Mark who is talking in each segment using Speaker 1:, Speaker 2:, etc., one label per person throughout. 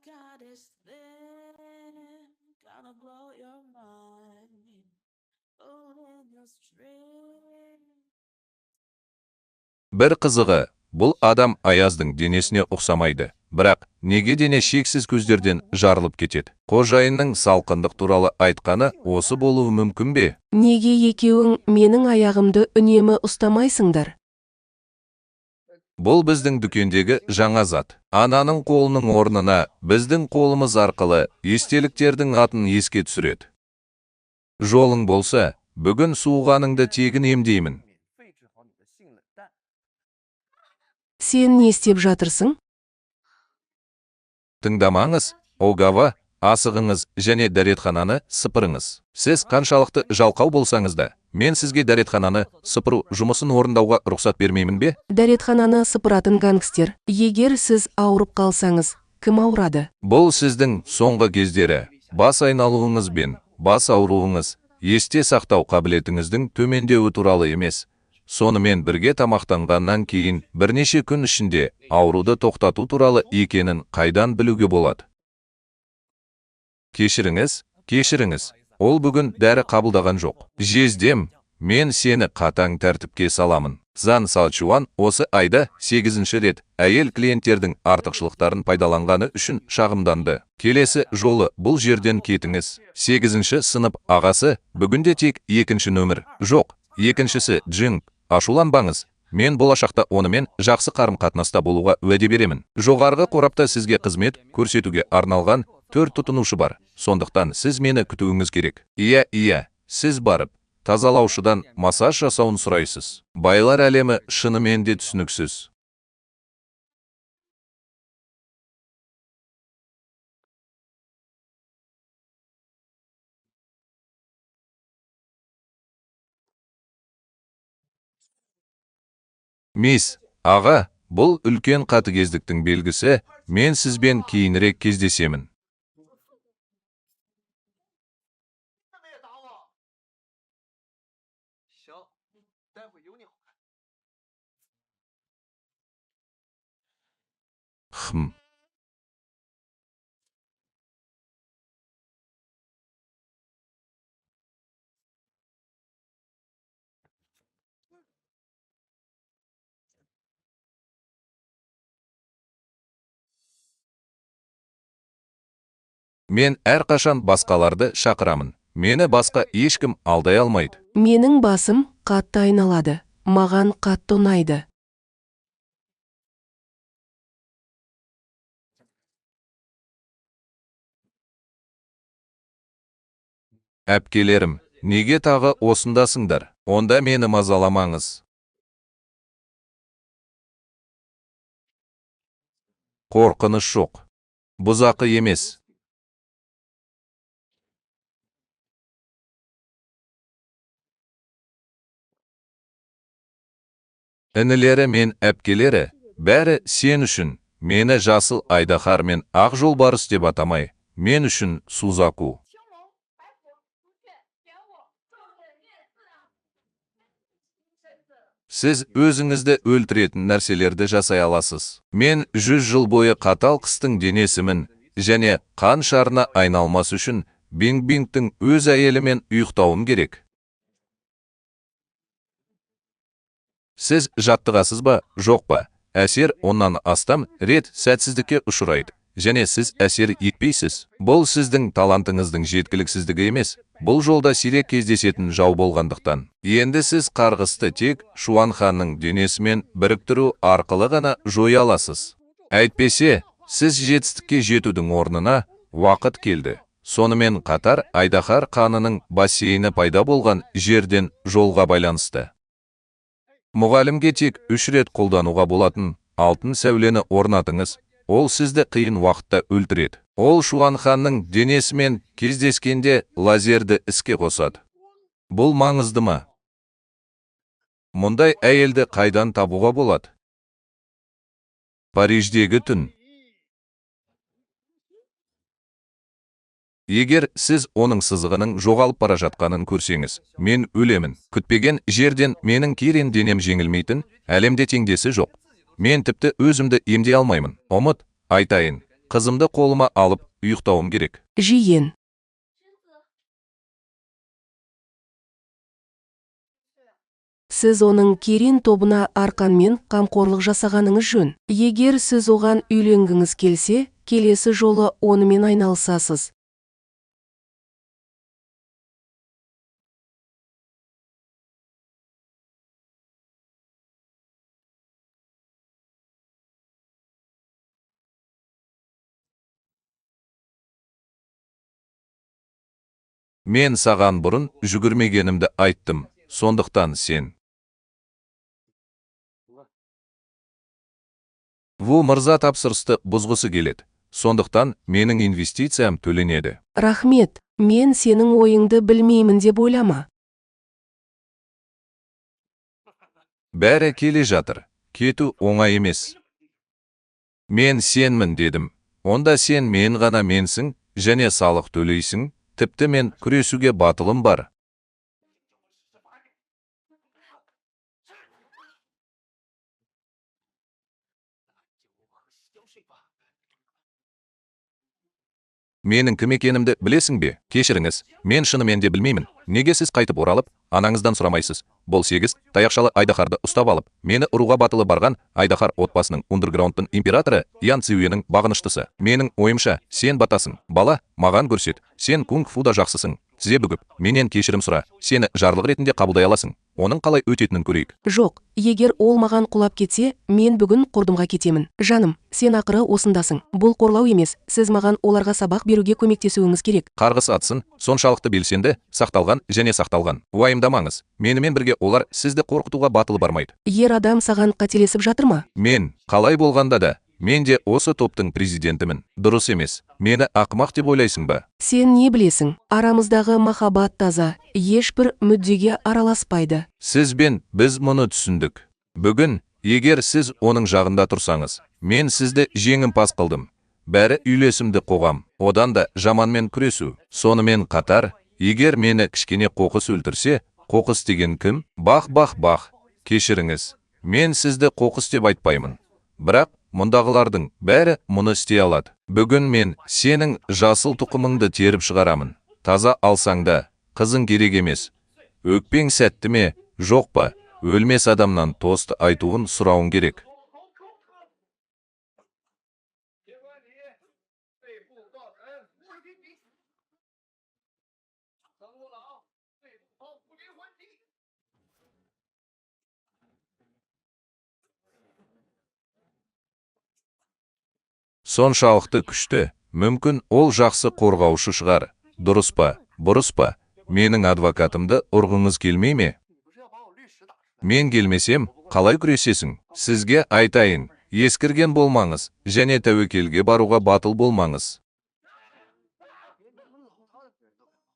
Speaker 1: got this thing, gonna blow your mind. Pulling your string.
Speaker 2: Бір қызығы, бұл адам Аяздың денесіне ұқсамайды. Бірақ, неге дене шексіз көздерден жарылып кетеді? Қожайынның салқындық туралы айтқаны осы болуы мүмкін бе?
Speaker 3: Неге екеуің менің аяғымды үнемі ұстамайсыңдар?
Speaker 2: Бұл біздің дүкендегі жаңа зат. Ананың қолының орнына біздің қолымыз арқылы естеліктердің атын еске түсіреді. Жолың болса, бүгін суығаныңды тегін емдеймін.
Speaker 3: Сен не істеп жатырсың?
Speaker 2: Тыңдамаңыз, Огава, асығыңыз және дәретхананы сыпырыңыз. Сіз қаншалықты жалқау болсаңыз да, мен сізге дәретхананы сыпыру жұмысын орындауға рұқсат бермеймін бе?
Speaker 3: Дәретхананы сыпыратын гангстер. Егер сіз ауырып қалсаңыз, кім ауырады?
Speaker 2: Бұл сіздің соңғы кездері бас айналуыңыз бен бас ауруыңыз есте сақтау қабілетіңіздің төмендеуі туралы емес. Сонымен бірге тамақтанғаннан кейін бірнеше күн ішінде ауруды тоқтату туралы екенін қайдан білуге болады? Кешіріңіз, ол бүгін дәрі қабылдаған жоқ. Жездем, мен сені қатаң тәртіпке саламын. Зан Салчуан осы айда 8-ші рет әйел клиенттердің артықшылықтарын пайдаланғаны үшін шағымданды. Келесі жолы бұл жерден кетіңіз. 8-ші сынып ағасы бүгінде тек 2-ші нөмір. Жоқ, 2-шісі Джинг. Ашуланбаңыз. Мен болашақта онымен жақсы қарым-қатынаста болуға уәде беремін. Жоғарғы қорапта сізге қызмет көрсетуге арналған 4 тұтынушы бар. Сондықтан сіз мені күтуіңіз керек. Иә, сіз барып, тазалаушыдан массаж жасауын сұрайсыз. Байлар әлемі шынымен де түсініксіз. Мисс, аға, бұл үлкен қатыгездіктің белгісі, мен сізбен кейінірек кездесемін. Мен әрқашан басқаларды шақырамын. Мені басқа ешкім алдай алмайды.
Speaker 3: Менің басым қатты айналады. Маған қатты ұнайды.
Speaker 2: Әпкелерім, неге тағы осындасыңдар? Онда мені мазаламаңыз. Қорқыныш жоқ. Бұзақы емес. Інілері мен әпкелері, бәрі сен үшін. Мені жасыл айдахар мен ақ жолбарыс деп атамай, мен үшін Сузаку. Сіз өзіңізді өлтіретін нәрселерді жасай аласыз. Мен 100 жыл бойы қатал қыстың денесімін, және қан шарына айналмас үшін Бинг-Бингтің өз әйелімен ұйықтауым керек. Сіз жаттығасыз ба, жоқ па? Әсер оннан астам рет сәтсіздікке ұшырайды, және сіз әсер етпейсіз. Бұл сіздің талантыңыздың жеткіліксіздігі емес, бұл жолда сирек кездесетін жау болғандықтан. Енді сіз қарғысты тек Шуанханның денесімен біріктіру арқылы ғана жоя аласыз. Әйтпесе, сіз жетістікке жетудің орнына уақыт келді. Сонымен қатар Айдахар қанының бассейні пайда болған жерден жолға байланысты. Мұғалімге тек 3 рет қолдануға болатын алтын сәулені орнатыңыз, ол сізді қиын уақытта өлтіреді. Ол Шуанханның денесімен кездескенде лазерді іске қосады. Бұл маңызды ма? Мұндай әйелді қайдан табуға болады? Париждегі түн. Егер сіз оның сызығының жоғалып бара жатқанын көрсеңіз, мен өлемін. Күтпеген жерден менің керен денем жеңілмейтін, әлемде теңдесі жоқ. Мен тіпті өзімді емдей алмаймын. Ұмыт, айтайын, қызымды қолыма алып ұйықтауым керек.
Speaker 3: Жиен. Сіз оның керен тобына арқанмен қамқорлық жасағаныңыз жөн. Егер сіз оған үйленгіңіз келсе, келесі жолы онымен айналысасыз.
Speaker 2: Мен саған бұрын жүгірмегенімді айттым, сондықтан сен. Ву мырза тапсырысты бұзғысы келеді, сондықтан менің инвестициям төленеді.
Speaker 3: Рахмет, мен сенің ойыңды білмеймін деп ойлама.
Speaker 2: Бәрі келе жатыр, кету оңай емес. Мен сенмін дедім, онда сен мен ғана менсің, және салық төлейсің, тіпті мен күресуге батылым бар. Менің кім екенімді білесің бе? Кешіріңіз, мен шынымен де білмеймін. Неге сіз қайтып оралып, анаңыздан сұрамайсыз? Бұл 8 таяқшалы Айдахарды ұстап алып, мені ұруға батылы барған Айдахар отбасының ундерграундтың императоры Ян Цзюенің бағыныштысы. Менің ойымша, сен батасың. Бала, маған көрсет. Сен кунг-фуда жақсысың. Тізе бүгіп, менен кешірім сұра. Сені жарлық ретінде қабылдай аласың. Оның қалай өтетінін көрейік.
Speaker 3: Жоқ, егер ол маған құлап кетсе, мен бүгін құрдымға кетемін. Жаным, сен ақыры осындасың. Бұл қорлау емес, сіз маған оларға сабақ беруге көмектесуіңіз керек.
Speaker 2: Қарғыс атсын, соншалықты белсенді, сақталған және сақталған. Уайымдамаңыз, менімен бірге олар сізді қорқытуға батылы бармайды.
Speaker 3: Ер адам саған қателесіп жатыр ма?
Speaker 2: Мен, қалай болғанда да, мен де осы топтың президентімін. Дұрыс емес, мені ақымақ деп ойлайсың ба?
Speaker 3: Сен не білесің? Арамыздағы махаббат таза, ешбір мүддеге араласпайды.
Speaker 2: Сіз бен біз мұны түсіндік. Бүгін, егер сіз оның жағында тұрсаңыз, мен сізді жеңімпаз қылдым. Бәрі үйлесімді қоғам, одан да жаманмен күресу. Сонымен қатар, егер мені кішкене қоқыс өлтірсе, қоқыс деген кім? Бах. Кешіріңіз, мен сізді қоқыс деп айтпаймын. Бірақ, мұндағылардың бәрі мұны істей алады. Бүгін мен сенің жасыл тұқымыңды теріп шығарамын. Таза алсаң да, қызың керек емес. Өкпең сәтті ме, жоқ па? Өлмес адамнан тосты айтуын сұрауың керек. Соншалықты күшті, мүмкін ол жақсы қорғаушы шығар. Дұрыс па, бұрыс па? Менің адвокатымды ұрғыңыз келмей ме? Мен келмесем, қалай күресесің? Сізге айтайын, ескірген болмаңыз, және тәуекелге баруға батыл болмаңыз.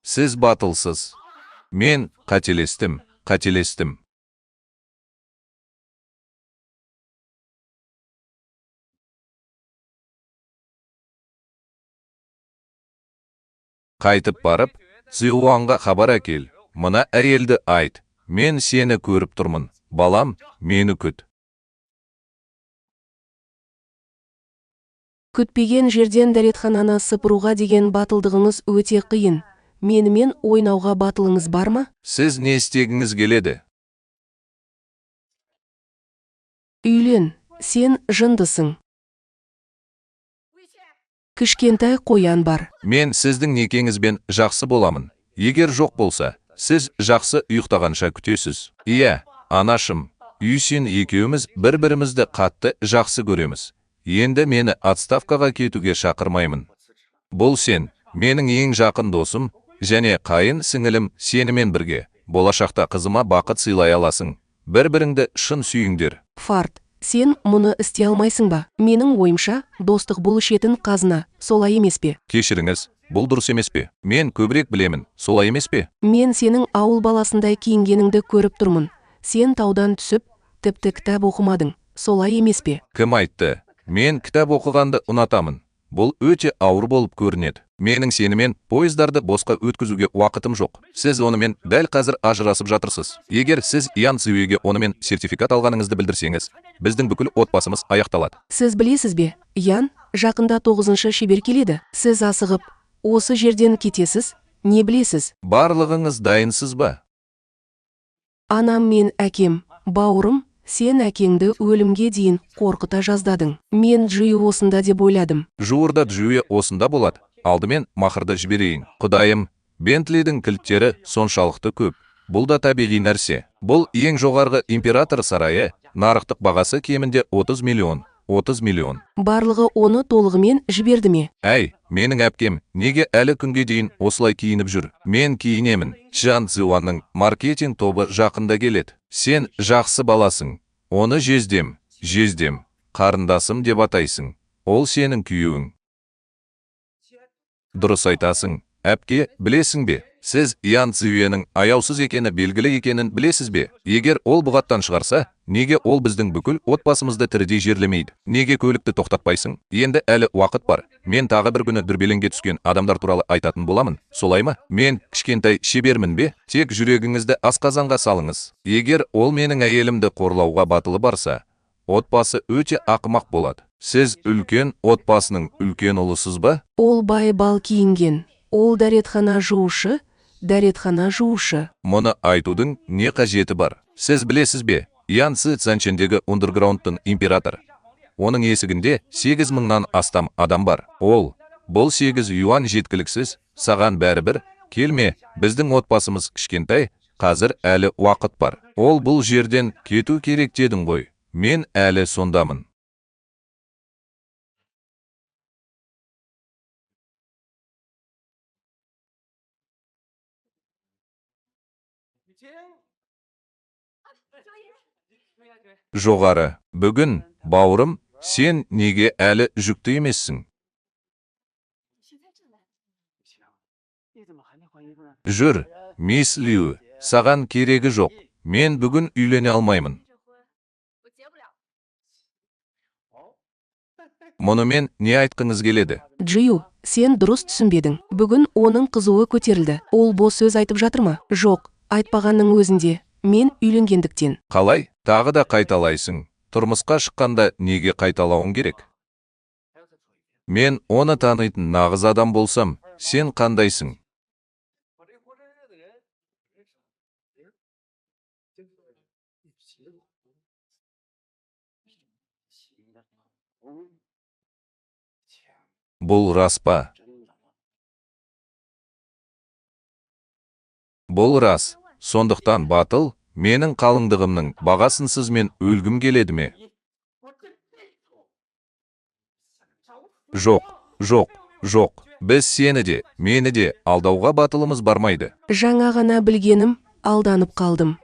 Speaker 2: Сіз батылсыз. Мен қателестім. Қайтып барып, Цзюанға хабар әкел. Мына әйелді айт. Мен сені көріп тұрмын. Балам, мені күт.
Speaker 3: Күтпеген жерден дәретхананы сыпыруға деген батылдығыңыз өте қиын. Менімен ойнауға батылыңыз бар ма?
Speaker 2: Сіз не істегіңіз келеді?
Speaker 3: Үйлен, сен жындысың. Кішкентай қоян бар.
Speaker 2: Мен сіздің некеңізбен жақсы боламын. Егер жоқ болса, сіз жақсы ұйықтағанша күтесіз. Иә, анашым, Үйсен екеуміз бір-бірімізді қатты жақсы көреміз. Енді мені отставкаға кетуге шақырмаймын. Бұл сен, менің ең жақын досым, және қайын сіңілім сенімен бірге. Болашақта қызыма бақыт сыйлай аласың. Бір-біріңді шын сүйіңдер.
Speaker 3: Фарт, сен мұны істей алмайсың ба? Менің ойымша, достық бұл ішетін қазына, солай емес пе?
Speaker 2: Кешіріңіз, бұл дұрыс емес пе? Мен көбірек білемін, солай емес пе?
Speaker 3: Мен сенің ауыл баласындай киінгеніңді көріп тұрмын. Сен таудан түсіп, тіпті кітап оқымадың, солай емес пе?
Speaker 2: Кім айтты? Мен кітап оқығанды ұнатамын. Бұл өте ауыр болып көрінеді. Менің сенімен пойыздарды босқа өткізуге уақытым жоқ. Сіз онымен дәл қазір ажырасып жатырсыз. Егер сіз Ян Цзюеге онымен сертификат алғаныңызды білдірсеңіз, біздің бүкіл отбасымыз аяқталады.
Speaker 3: Сіз білесіз бе, Ян, Жақында 9-шы шебер келеді. Сіз асығып, осы жерден кетесіз, не білесіз?
Speaker 2: Барлығыңыз дайынсыз ба?
Speaker 3: Анам мен әкем, бауырым, сен әкеңді өлімге дейін қорқыта жаздадың. Мен Джию осында деп ойладым.
Speaker 2: Жуырда Джуя осында болады. Алдымен мақырды жіберейін. Құдайым, Бентлидің кілттері соншалықты көп. Бұл да табиғи нәрсе. Бұл ең жоғарғы император сарайы, нарықтық бағасы кемінде 30 миллион. 30 миллион.
Speaker 3: Барлығы оны толығымен жіберді ме?
Speaker 2: Әй, менің әпкем, неге әлі күнге дейін осылай киініп жүр? Мен киінемін. Чжан Цзюанның маркетинг тобы жақында келеді. Сен жақсы баласың. Оны жездем, қарындасым деп атайсың. Ол сенің күйеуің. Дұрыс айтасың. Әпке, білесің бе? Сіз Ян Цзюенің аяусыз екені белгілі екенін білесіз бе? Егер ол бұғаттан шығарса, неге ол біздің бүкіл отбасымызды тірідей жерлемейді? Неге көлікті тоқтатпайсың? Енді әлі уақыт бар. Мен тағы бір күні дүрбелеңге түскен адамдар туралы айтатын боламын. Солай ма? Мен кішкентай шебермін бе? Тек жүрегіңізді асқазанға салыңыз. Егер ол менің әйелімді қорлауға батылы барса, отбасы өте ақымақ болады. Сіз үлкен отбасының үлкен ұлысыз ба?
Speaker 3: Ол бай-бал киінген. Ол дәретхана жуушы.
Speaker 2: Мұны айтудың не қажеті бар? Сіз білесіз бе? Ян Цзи Цзянчендегі undergroundтың император. Оның есігінде 8 мыңнан астам адам бар. Бұл 8 юан жеткіліксіз, саған бәрібір, келме, біздің отбасымыз кішкентай, қазір әлі уақыт бар. Ол бұл жерден кету керек дедің ғой. Мен әлі сондамын. Жоғары, бүгін, бауырым, сен неге әлі жүкті емессің? Жүр, мисс Лю, саған керегі жоқ. Мен бүгін үйлене алмаймын. Мұнымен не айтқыңыз келеді?
Speaker 3: Джию, сен дұрыс түсінбедің. Бүгін оның қызуы көтерілді. Ол бос сөз айтып жатыр ма? Жоқ, айтпағанның өзінде. Мен үйленгендіктен.
Speaker 2: Қалай? Тағы да қайталайсың. Тұрмысқа шыққанда неге қайталауың керек? Мен оны танитын нағыз адам болсам, сен қандайсың? Бұл рас па? Бұл рас. Сондықтан батыл, менің қалыңдығымның бағасынсыз мен өлгім келеді ме? Жоқ. Біз сені де, мені де алдауға батылымыз бармайды.
Speaker 3: Жаңа ғана білгенім, алданып қалдым.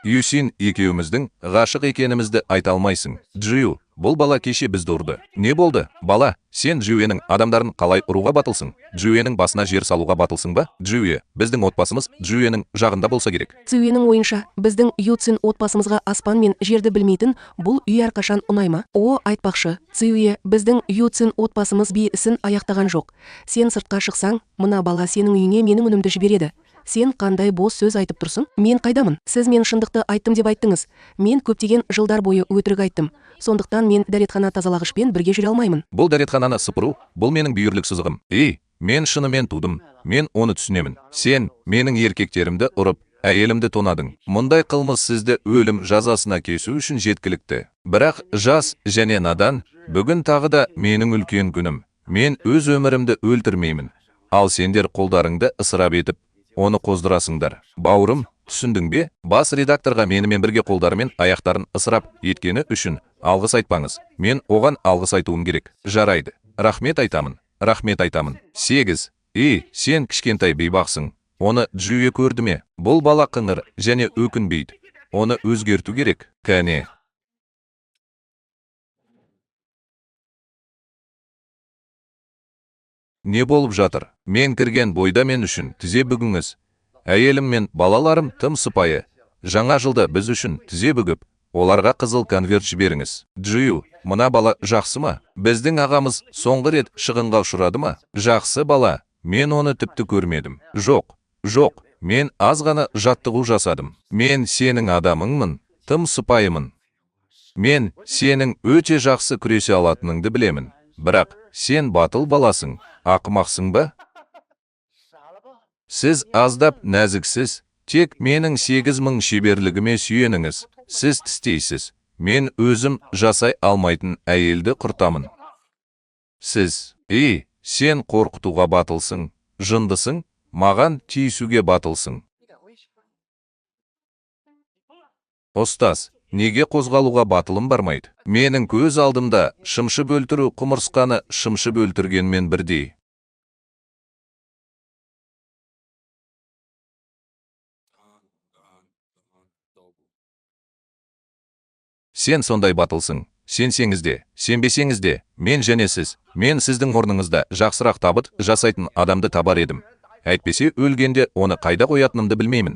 Speaker 2: Юсин екеуміздің ғашық екенімізді айта алмайсың. Джию, бұл бала кеше бізді ұрды. Не болды? Бала, сен Джиюенің адамдарын қалай ұруға батылсың? Джиюенің басына жер салуға батылсың ба? Джию, біздің отбасымыз Джиюенің жағында болса керек.
Speaker 3: Цзюенің ойынша, біздің Юцин отбасымызға аспан мен жерді білмейтін бұл үй әрқашан ұнайма? Айтпақшы, Цзюе, біздің Юцин отбасымыз би ісін аяқтаған жоқ. Сен сыртқа шықсаң, мына бала сенің үйіңе менің үнімді жібереді. Сен қандай бос сөз айтып тұрсың? Мен қайдамын? Сіз мен шындықты айттым деп айттыңыз. Мен көптеген жылдар бойы өтірік айттым. Сондықтан мен дәретхана тазалағышпен бірге жүре алмаймын.
Speaker 2: Бұл дәретхананы сыпыру, бұл менің бүйірлік сызығым. Мен шынымен тудым. Мен оны түсінемін. Сен менің еркектерімді ұрып, әйелімді тонадың. Мұндай қылмыс сізді өлім жазасына кесу үшін жеткілікті. Бірақ жас және надан, бүгін тағы да менің үлкен күнім. Мен өз өмірімді өлтірмеймін. Ал сендер қолдарыңды ысырап етіп, оны қоздырасыңдар. Бауырым, түсіндің бе? Бас редакторға менімен бірге қолдарымен аяқтарын ысырап еткені үшін алғыс айтпаңыз. Мен оған алғыс айтуым керек. Жарайды. Рахмет айтамын. 8. Сен кішкентай бейбақсың. Оны Джию көрді ме? Бұл бала қыңыр және өкінбейді. Оны өзгерту керек. Кәне. Не болып жатыр? Мен кірген бойда мен үшін тізе бүгіңіз. Әйелім мен балаларым тым сыпайы. Жаңа жылда біз үшін тізе бүгіп, оларға қызыл конверт жіберіңіз. Джию, мына бала жақсы ма? Біздің ағамыз соңғы рет шығынға ұшырады ма? Жақсы бала, мен оны тіпті көрмедім. Жоқ, мен аз ғана жаттығу жасадым. Мен сенің адамыңмын, тым сыпайымын. Мен сенің өте жақсы күресе алатыныңды білемін. Бірақ сен батыл баласың, ақымақсың ба? Сіз аздап нәзіксіз, тек менің 8000 шеберлігіме сүйеніңіз. Сіз тістейсіз. Мен өзім жасай алмайтын әйелді құртамын. Сіз, сен қорқытуға батылсың, жындысың, маған тиісуге батылсың. Ұстаз, неге қозғалуға батылым бармайды? Менің көз алдымда шымшып өлтіру құмырсқаны шымшып өлтіргенмен бірдей. Сен сондай батылсың. Сенсеңіз де, сенбесеңіз де, мен және сіз, мен сіздің орныңызда жақсырақ табыт жасайтын адамды табар едім. Әйтпесе өлгенде оны қайда қоятынымды білмеймін.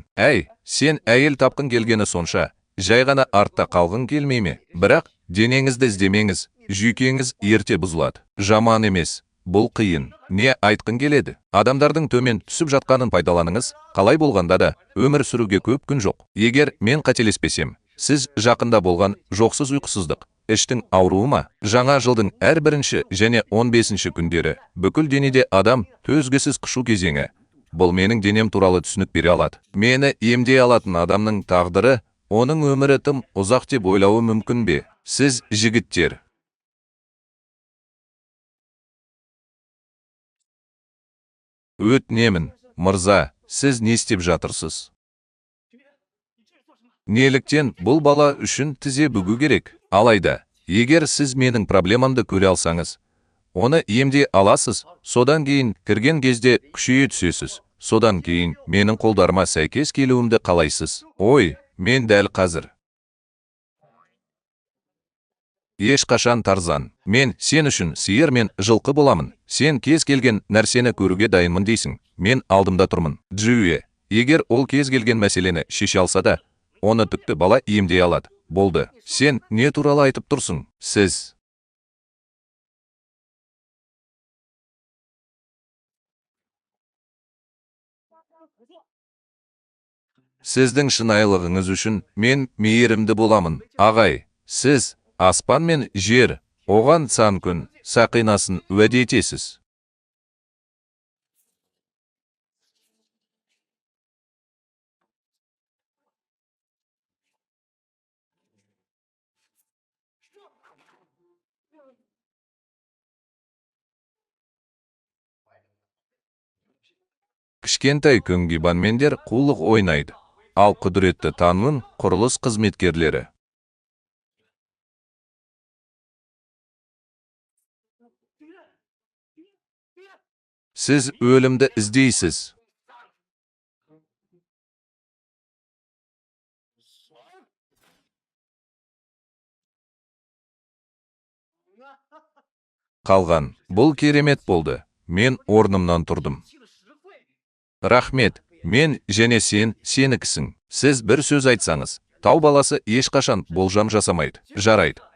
Speaker 2: Сен әйел тапқың келгені сонша, жай ғана артта қалғың келмей ме? Бірақ денеңізді іздемеңіз, жүйкеңіз ерте бұзылады. Жаман емес, бұл қиын. Не айтқың келеді? Адамдардың төмен түсіп жатқанын пайдаланыңыз, қалай болғанда да өмір сүруге көп күн жоқ. Егер мен қателеспесем, сіз жақында болған жоқсыз ұйқысыздық, іштің ауруы ма? Жаңа жылдың әр 1 және 15 күндері бүкіл денеде адам төзгісіз қышу кезеңі. Бұл менің денем туралы түсінік бере алады. Мені емдей алатын адамның тағдыры, оның өмірі тым ұзақ деп ойлауы мүмкін бе? Сіз жігіттер. Өтінемін, мырза, сіз не істеп жатырсыз? Неліктен бұл бала үшін тізе бүгу керек? Алайда, егер сіз менің проблемамды көре алсаңыз, оны емдей аласыз, содан кейін кірген кезде күшейе түсесіз. Содан кейін менің қолдарыма сәйкес келуімді қалайсыз? Мен дәл қазір. Ешқашан Тарзан. Мен сен үшін сиыр мен жылқы боламын. Сен кез келген нәрсені көруге дайынмын дейсің. Мен алдымда тұрмын. Джуи, егер ол кез келген мәселені шеше алса да, оны тіпті бала емдей алады. Болды. Сен не туралы айтып тұрсың? Сіз. Сіздің шынайылығыңыз үшін мен мейірімді боламын. Ағай, сіз аспан мен жер, оған сан күн, сақинасын уәде етесіз. Кішкентай көңгибанмендер қулық ойнайды, ал құдіретті тануын құрылыс қызметкерлері. Сіз өлімді іздейсіз. Қалған, бұл керемет болды. Мен орнымнан тұрдым. Рахмет, мен және сен, сенікісің. Сіз бір сөз айтсаңыз, тау баласы ешқашан болжам жасамайды. Жарайды.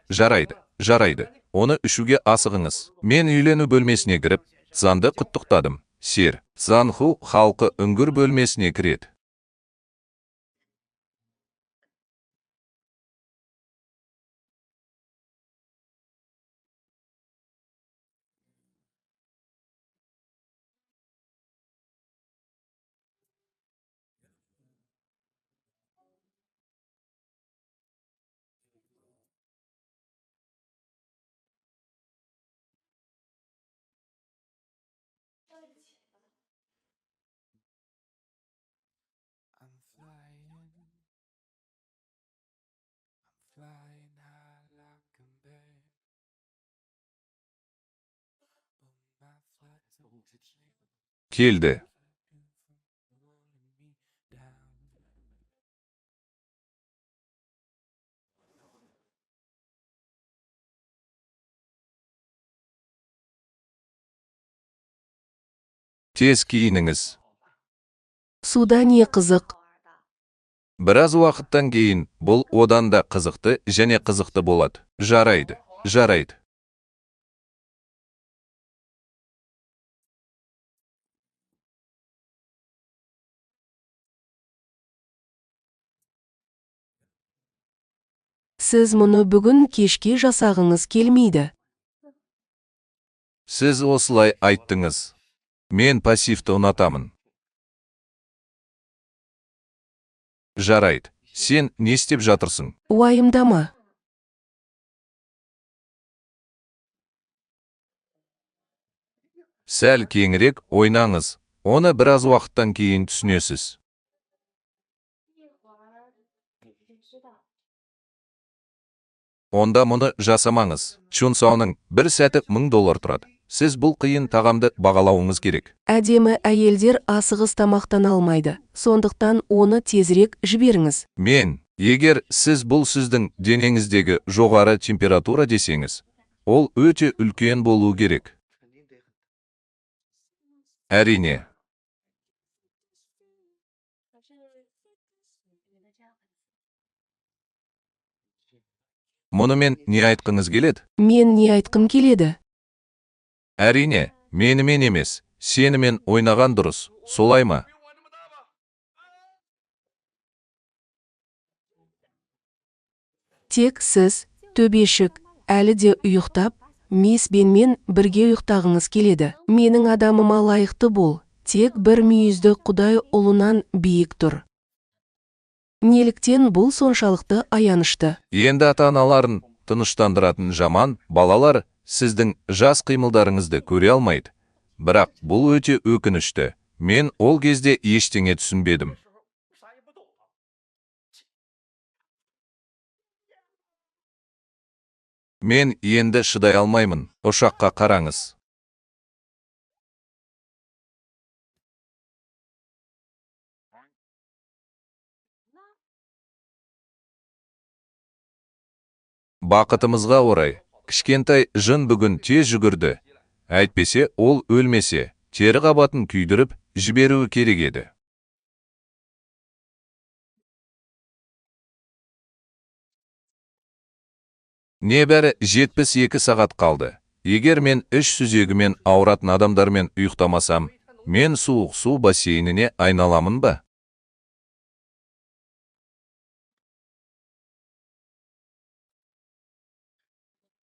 Speaker 2: Оны ішуге асығыңыз. Мен үйлену бөлмесіне кіріп, Цзанды құттықтадым. Сер, Цзанху халқы үңгір бөлмесіне кіреді. Келді. Тез киініңіз.
Speaker 3: Суда не қызық?
Speaker 2: Біраз уақыттан кейін бұл одан да қызықты және қызықты болады. Жарайды.
Speaker 3: сіз мұны бүгін кешке жасағыңыз келмейді.
Speaker 2: Сіз осылай айттыңыз. Мен пассивті ұнатамын. Жарайды. Сен не істеп жатырсың?
Speaker 3: Уайымдама.
Speaker 2: Сәл кеңірек ойнаңыз. Оны біраз уақыттан кейін түсінесіз. Онда мұны жасамаңыз. Чунсаоның бір сәті $1000 тұрады. Сіз бұл қиын тағамды бағалауыңыз керек.
Speaker 3: Әдемі әйелдер асығыс тамақтан алмайды. Сондықтан оны тезірек жіберіңіз.
Speaker 2: Егер сіз бұл сіздің денеңіздегі жоғары температура десеңіз, ол өте үлкен болу керек. Әрине. Мұнымен не айтқыңыз келеді?
Speaker 3: Мен не айтқым келеді?
Speaker 2: Әрине, менімен емес, сенімен ойнаған дұрыс, солай ма?
Speaker 3: Тек сіз, төбешік, әлі де ұйықтап, мисс Бенмен бірге ұйықтағыңыз келеді. Менің адамыма лайықты бол, тек бір мүйізді Құдай ұлынан биік тұр. Неліктен бұл соншалықты аянышты?
Speaker 2: Енді ата-аналарын тыныштандыратын жаман балалар сіздің жас қимылдарыңызды көре алмайды. Бірақ бұл өте өкінішті. Мен ол кезде ештеңе түсінбедім. Мен енді шыдай алмаймын. Ұшаққа қараңыз. Бақытымызға орай, кішкентай жын бүгін тез жүгірді. Әйтпесе, ол өлмесе, тері қабатын күйдіріп, жіберуі керек еді. Небәрі 72 сағат қалды. Егер мен іш сүзегімен ауыратын адамдармен ұйықтамасам, мен суық су бассейніне айналамын ба?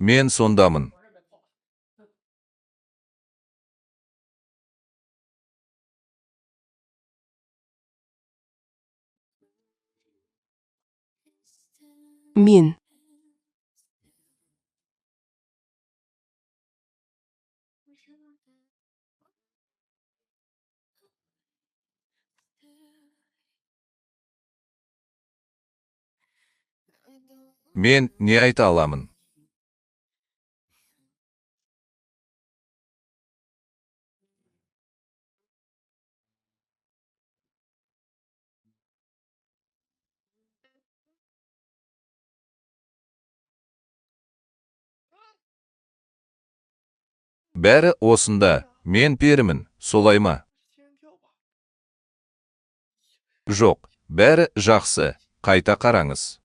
Speaker 2: Мен сондамын.
Speaker 3: Мен.
Speaker 2: Мен не айта аламын? Бәрі осында, мен перімін, солай ма? Жоқ, бәрі жақсы, қайта қараңыз.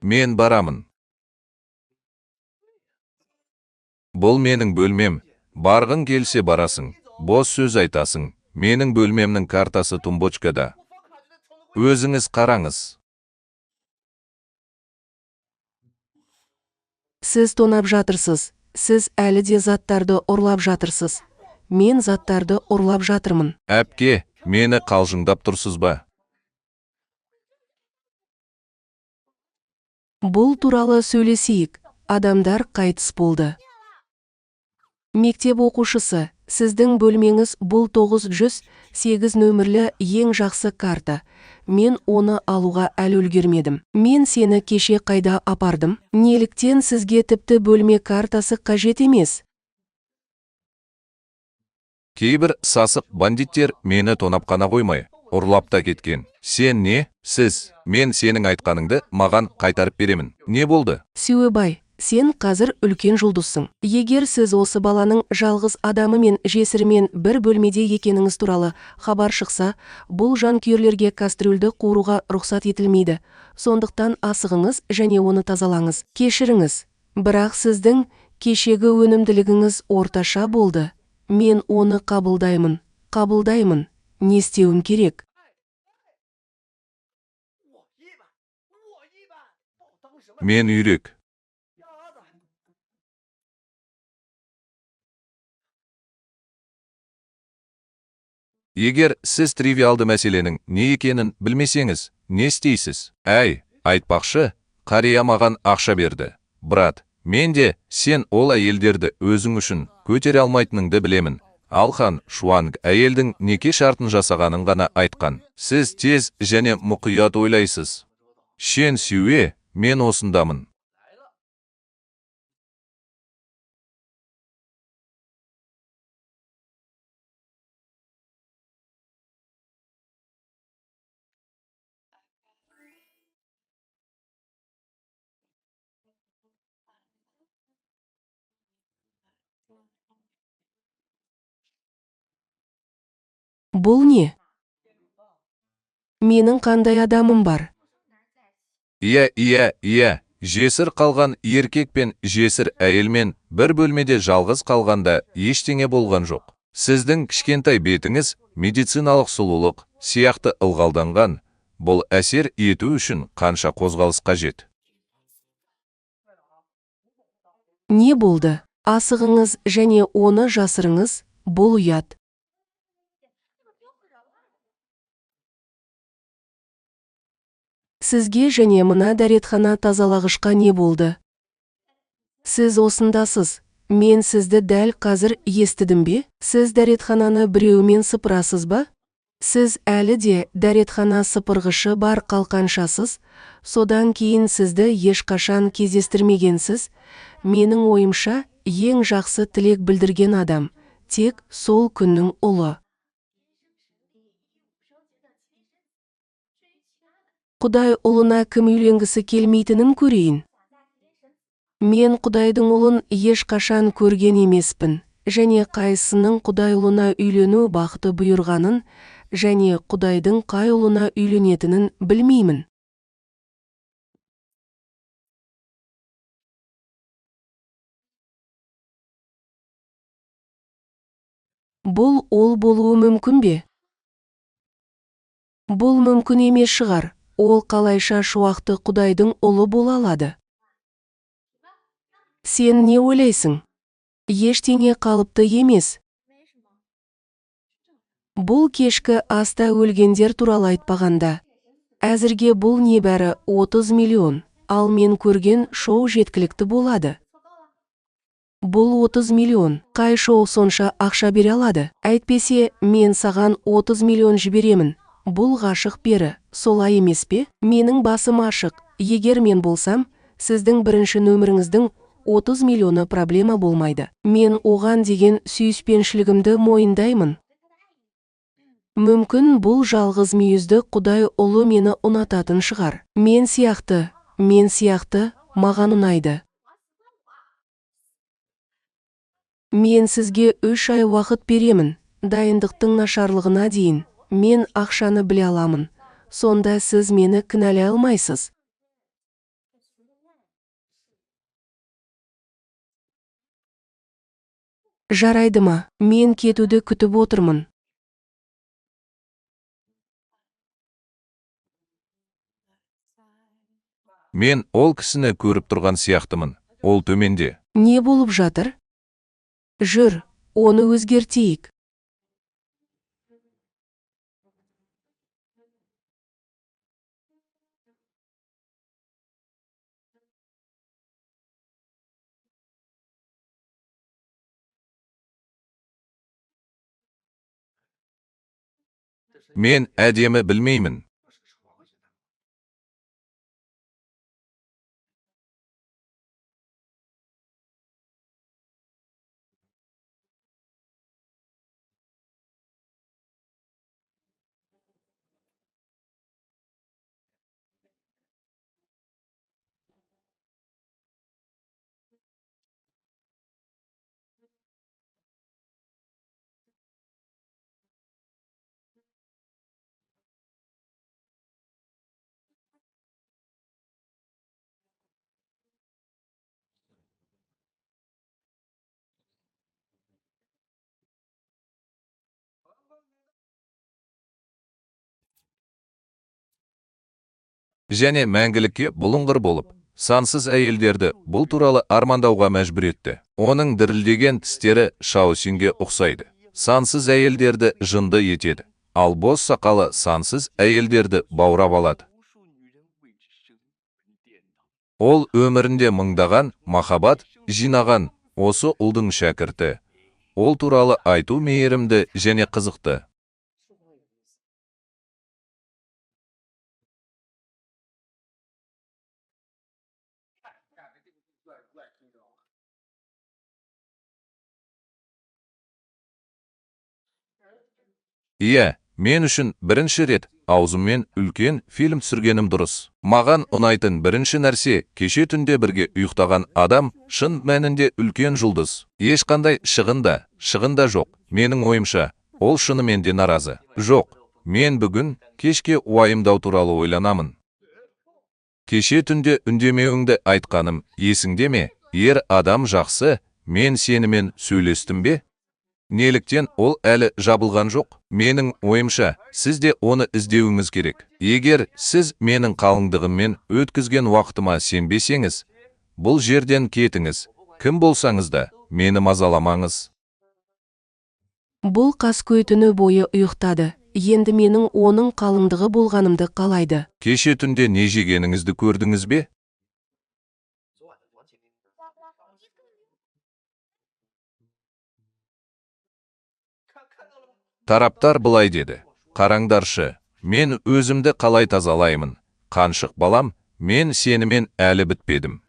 Speaker 2: Мен барамын. Бұл менің бөлмем. Барғың келсе барасың. Бос сөз айтасың. Менің бөлмемнің картасы тумбочкада. Өзіңіз қараңыз.
Speaker 3: Сіз тонап жатырсыз. Сіз әлі де заттарды ұрлап жатырсыз. Мен заттарды ұрлап жатырмын.
Speaker 2: Әпке, мені қалжыңдап тұрсыз ба?
Speaker 3: Бұл туралы сөйлесейік. Адамдар қайтыс болды. Мектеп оқушысы, сіздің бөлмеңіз бұл 908 нөмірлі ең жақсы карта. Мен оны алуға әлі үлгермедім. Мен сені кеше қайда апардым? Неліктен сізге тіпті бөлме картасы қажет емес?
Speaker 2: Кейбір сасық бандиттер мені тонап қана қоймай, ұрлап та кеткен. Сен не? Сіз, мен сенің айтқаныңды маған қайтарып беремін. Не болды?
Speaker 3: Сюэбай, Сен қазір үлкен жұлдызсың. Егер сіз осы баланың жалғыз адамы мен жесірімен бір бөлмеде екеніңіз туралы хабар шықса, бұл жанкүйерлерге кастрюльді қуыруға рұқсат етілмейді. Сондықтан асығыңыз және оны тазалаңыз. Кешіріңіз, бірақ сіздің кешегі өнімділігіңіз орташа болды. Мен оны қабылдаймын. Не істеуім керек?
Speaker 2: Мен үйрек. Егер сіз тривиалды мәселенің не екенін білмесеңіз, не істейсіз? Айтпақшы, қария маған ақша берді. Брат, мен де сен ол әйелдерді өзің үшін көтере алмайтыныңды білемін. Алхан Шуанг әйелдің неке шартын жасағанын ғана айтқан. Сіз тез және мұқият ойлайсыз. Шен Сюэ, мен осындамын.
Speaker 3: Бұл не? Менің қандай адамым бар?
Speaker 2: Иә. Жесір қалған еркек пен жесір әйелмен бір бөлмеде жалғыз қалғанда ештеңе болған жоқ. Сіздің кішкентай бетіңіз медициналық сұлулық сияқты ылғалданған. Бұл әсер ету үшін қанша қозғалыс қажет?
Speaker 3: Не болды? Асығыңыз және оны жасырыңыз, бұл ұят. Сізге және мына дәретхана тазалағышқа не болды? Сіз осындасыз. Мен сізді дәл қазір естідім бе? Сіз дәретхананы біреумен сыпырасыз ба? Сіз әлі де дәретхана сыпырғышы бар қалқаншасыз, содан кейін сізді ешқашан кездестірмегенсіз. Менің ойымша, ең жақсы тілек білдірген адам, тек сол күннің ұлы. Құдай ұлына кім үйленгісі келмейтінін көрейін. Мен Құдайдың ұлын ешқашан көрген емеспін, және қайсының Құдай ұлына үйлену бақыты бұйырғанын, және Құдайдың қай ұлына үйленетінін білмеймін. Бұл ол болуы мүмкін бе? Бұл мүмкін емес шығар. Ол қалайша шуақты Құдайдың ұлы бола алады? Сен не ойлайсың? Ештеңе қалыпты емес. Бұл кешкі аста өлгендер туралы айтпағанда. Әзірге бұл небәрі 30 миллион, ал мен көрген шоу жеткілікті болады. Бұл 30 миллион, қай шоу сонша ақша бере алады? Әйтпесе, мен саған 30 миллион жіберемін. Бұл ғашық пері, солай емес пе? Менің басым ашық. Егер мен болсам, сіздің бірінші нөміріңіздің 30 миллионы проблема болмайды. Мен оған деген сүйіспеншілігімді мойындаймын. Мүмкін бұл жалғыз мүйізді Құдай ұлы мені ұнататын шығар. Мен сияқты, маған ұнайды. Мен сізге 3 ай уақыт беремін, дайындықтың нашарлығына дейін. Мен ақшаны біле аламын. Сонда сіз мені кінәлай алмайсыз. Жарайды ма? Мен кетуді күтіп отырмын.
Speaker 2: Мен ол кісіні көріп тұрған сияқтымын. Ол төменде.
Speaker 3: Не болып жатыр? Жүр, оны өзгертейік.
Speaker 2: Мен әдемі білмеймін. және мәңгілікке бұлыңғыр болып, сансыз әйелдерді бұл туралы армандауға мәжбүр етті. Оның дірілдеген тістері Шаосинге ұқсайды. Сансыз әйелдерді жынды етеді, ал боз сақалы сансыз әйелдерді баурап алады. Ол өмірінде мыңдаған махаббат жинаған осы ұлдың шәкірті. Ол туралы айту мейірімді және қызықты. Иә, мен үшін бірінші рет аузыммен үлкен фильм түсіргенім дұрыс. Маған ұнайтын бірінші нәрсе, кеше түнде бірге ұйықтаған адам шын мәнінде үлкен жұлдыз. Ешқандай шығында жоқ. Менің ойымша, ол шынымен де наразы. Жоқ, мен бүгін кешке уайымдау туралы ойланамын. Кеше түнде үндемеуіңді айтқаным есіңде ме? Ер адам жақсы, мен сенімен сөйлестім бе? Неліктен ол әлі жабылған жоқ? Менің ойымша, сіз де оны іздеуіңіз керек. Егер сіз менің қалыңдығыммен өткізген уақытыма сенбесеңіз, бұл жерден кетіңіз. Кім болсаңыз да, мені мазаламаңыз.
Speaker 3: Бұл қаскөй түні бойы ұйықтады. Енді менің оның қалыңдығы болғанымды қалайды.
Speaker 2: Кеше түнде не жегеніңізді көрдіңіз бе? Тараптар былай деді. Қараңдаршы, мен өзімді қалай тазалаймын. Қаншық балам, мен сенімен әлі бітпедім.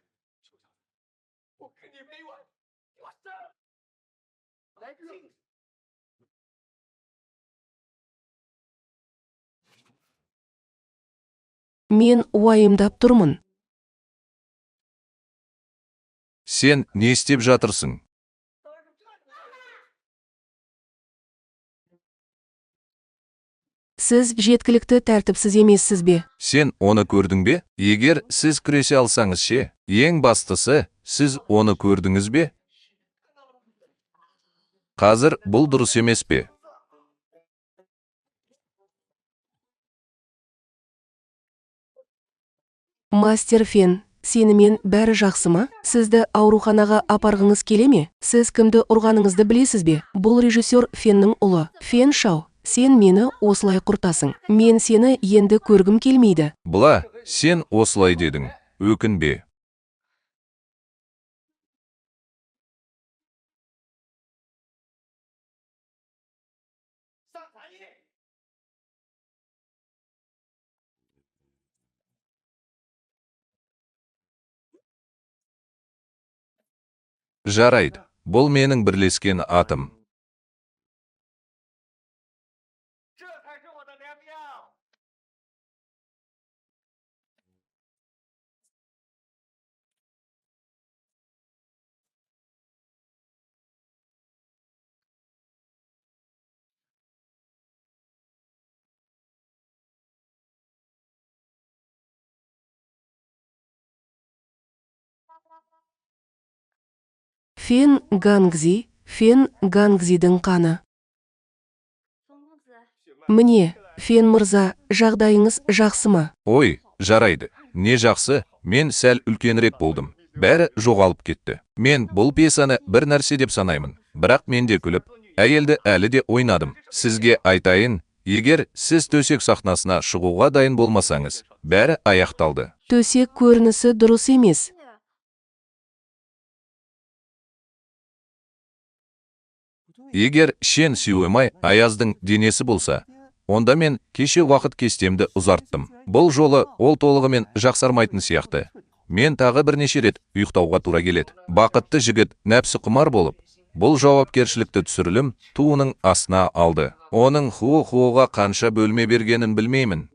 Speaker 3: Мен уайымдап тұрмын.
Speaker 2: Сен не істеп жатырсың?
Speaker 3: Сіз жеткілікті тәртіпсіз емессіз бе?
Speaker 2: Сен оны көрдің бе? Егер сіз күресе алсаңыз ше, ең бастысы, сіз оны көрдіңіз бе? Қазір бұл дұрыс емес пе?
Speaker 3: Мастер Фен, сенімен бәрі жақсы ма? Сізді ауруханаға апарғыңыз келе ме? Сіз кімді ұрғаныңызды білесіз бе? Бұл режиссер Феннің ұлы. Фен Шау, сен мені осылай құртасың. Мен сені енді көргім келмейді.
Speaker 2: Бұла, сен осылай дедің. Өкінбе. Жарайды, бұл менің бірлескен атым.
Speaker 3: Фен Гангзидің қаны. Міне, Фен мырза, жағдайыңыз жақсы ма?
Speaker 2: Ой, жарайды. Не жақсы, мен сәл үлкенірек болдым. Бәрі жоғалып кетті. Мен бұл пьесаны бір нәрсе деп санаймын. Бірақ мен де күліп, әйелді әлі де ойнадым. Сізге айтайын, егер сіз төсек сахнасына шығуға дайын болмасаңыз, бәрі аяқталды.
Speaker 3: Төсек көрінісі дұрыс емес.
Speaker 2: Егер Шен Сюэмай Аяздың денесі болса, онда мен кеше уақыт кестемді ұзарттым. Бұл жолы ол толығымен жақсармайтын сияқты. Мен тағы бірнеше рет ұйықтауға тура келеді. Бақытты жігіт нәпсі құмар болып, бұл жауапкершілікті түсірілім туының астына алды. Оның Хуоға қанша бөлме бергенін білмеймін.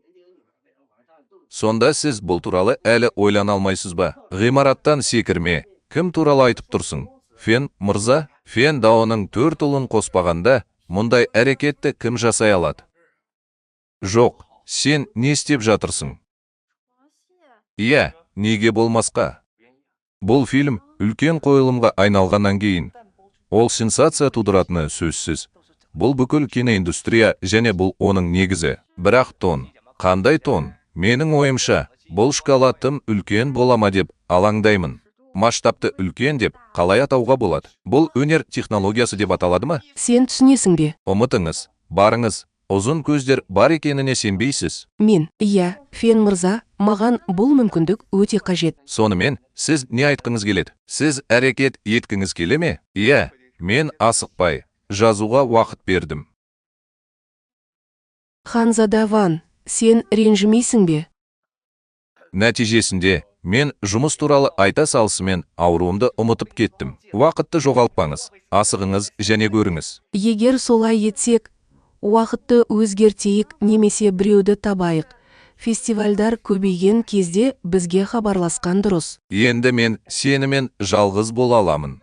Speaker 2: Сонда сіз бұл туралы әлі ойлана алмайсыз ба? Ғимараттан секірме. Кім туралы айтып тұрсың? Фен мырза? Фен Даоның 4 ұлын қоспағанда, мұндай әрекетті кім жасай алады? Жоқ, сен не істеп жатырсың? Иә, неге болмасқа? Бұл фильм үлкен қойылымға айналғаннан кейін. Ол сенсация тудыратыны сөзсіз. Бұл бүкіл киноиндустрия және бұл оның негізі. Бірақ тон. Қандай тон? Менің ойымша, Бұл шкала тым үлкен болама деп алаңдаймын. Масштабты үлкен деп қалай атауға болады? Бұл өнер технологиясы деп аталады ма?
Speaker 3: Сен түсінесің бе?
Speaker 2: Ұмытыңыз, барыңыз. Ұзын көздер бар екеніне сенбейсіз.
Speaker 3: Мен, иә, Фен мырза, маған бұл мүмкіндік өте қажет.
Speaker 2: Сонымен, сіз не айтқыңыз келеді? Сіз әрекет еткіңіз келе ме? Иә, мен асықпай, жазуға уақыт бердім.
Speaker 3: Ханзада Ван, сен ренжімейсің бе?
Speaker 2: Нәтижесінде, мен жұмыс туралы айта салысымен ауруымды ұмытып кеттім. Уақытты жоғалтпаңыз, асығыңыз және көріңіз.
Speaker 3: Егер солай етсек, уақытты өзгертейік немесе біреуді табайық. Фестивальдар көбейген кезде бізге хабарласқан дұрыс.
Speaker 2: Енді мен сенімен жалғыз бола аламын.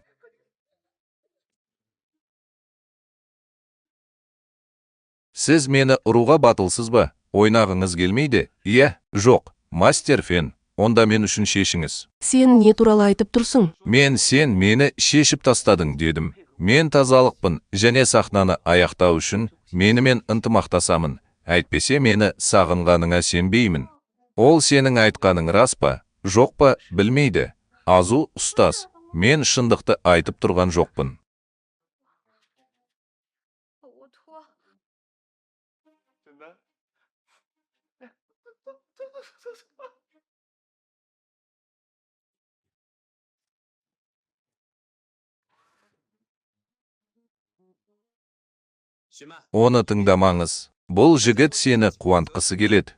Speaker 2: Сіз мені ұруға батылсыз ба? Ойнағыңыз келмейді? Иә, жоқ, мастер Фен, онда мен үшін шешіңіз.
Speaker 3: Сен не туралы айтып тұрсың?
Speaker 2: Сен мені шешіп тастадың дедім. Мен тазалықпын және сахнаны аяқтау үшін менімен ынтымақтасамын. Әйтпесе мені сағынғаныңа сенбеймін. Ол сенің айтқаның рас па, жоқ па, білмейді. Азу ұстаз, мен шындықты айтып тұрған жоқпын. Оны тыңдамаңыз. Бұл жігіт сені қуантқысы келеді.